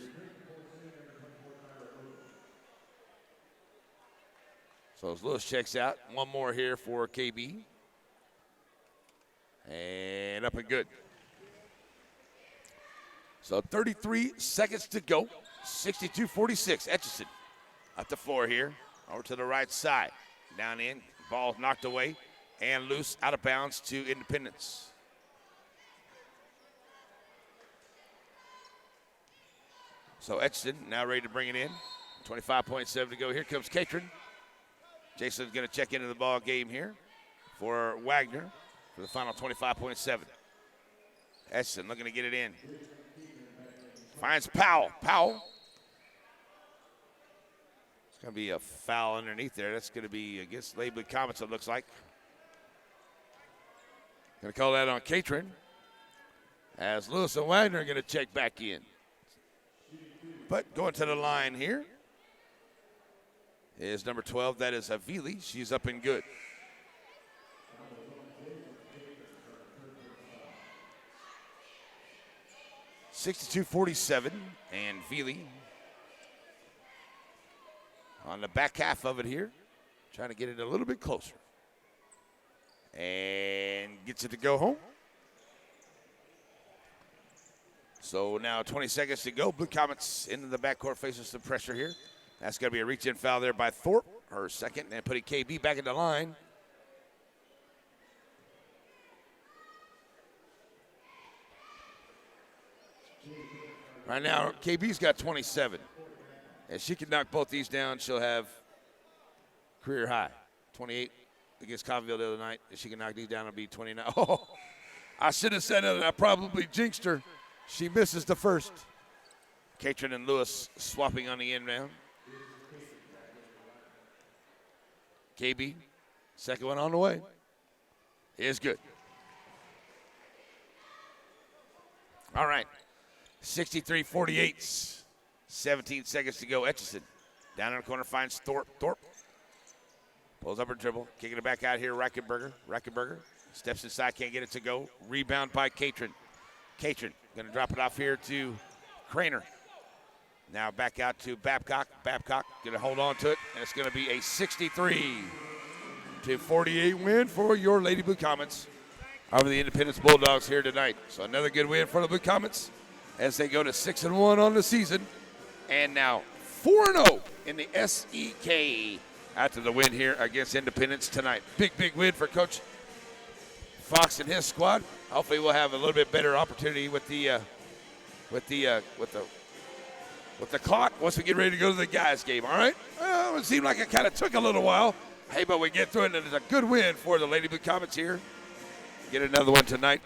So as Lewis checks out, one more here for KB. And up and good. So 33 seconds to go. 62-46. Etchison up the floor here. Over to the right side. Down in. Ball knocked away and loose, out of bounds to Independence. So Etchison now ready to bring it in. 25.7 to go. Here comes Catron. Jason's going to check into the ball game here for Wagner for the final 25.7. Etchison looking to get it in. Finds Powell. It's going to be a foul underneath there. That's going to be against Lady Blue Comets, it looks like. Going to call that on Catron. As Lewis and Wagner are going to check back in. But going to the line here is number 12. That is Avili. She's up and good. $62-47, and Veely on the back half of it here, trying to get it a little bit closer. And gets it to go home. So now 20 seconds to go. Blue Comets into the backcourt faces some pressure here. That's going to be a reach-in foul there by Thorpe, her second, and putting KB back in the line. Right now, KB's got 27. And she can knock both these down. She'll have career high. 28 against Coffeyville the other night. If she can knock these down, it'll be 29. Oh, I should have said that. I probably jinxed her. She misses the first. Catron and Lewis swapping on the inbound. KB, second one on the way. Is good. All right. 63-48. 17 seconds to go. Etchison down in the corner finds Thorpe. Thorpe pulls up her dribble, kicking it back out here. Reichenberger steps inside, can't get it to go. Rebound by Catron. Catron going to drop it off here to Craner. Now back out to Babcock. Babcock going to hold on to it, and it's going to be a 63-48 win for your Lady Blue Comets over the Independence Bulldogs here tonight. So another good win for the Blue Comets as they go to 6-1 on the season, and now 4-0 in the SEK after the win here against Independence tonight. Big win for Coach Fox and his squad. Hopefully we'll have a little bit better opportunity with the clock once we get ready to go to the guys game. All right. Well, it seemed like it kind of took a little while. Hey, but we get through it, and it's a good win for the Lady Blue Comets here. Get another one tonight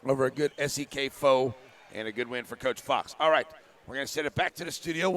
over a good SEK foe and a good win for Coach Fox. All right, we're going to send it back to the studio.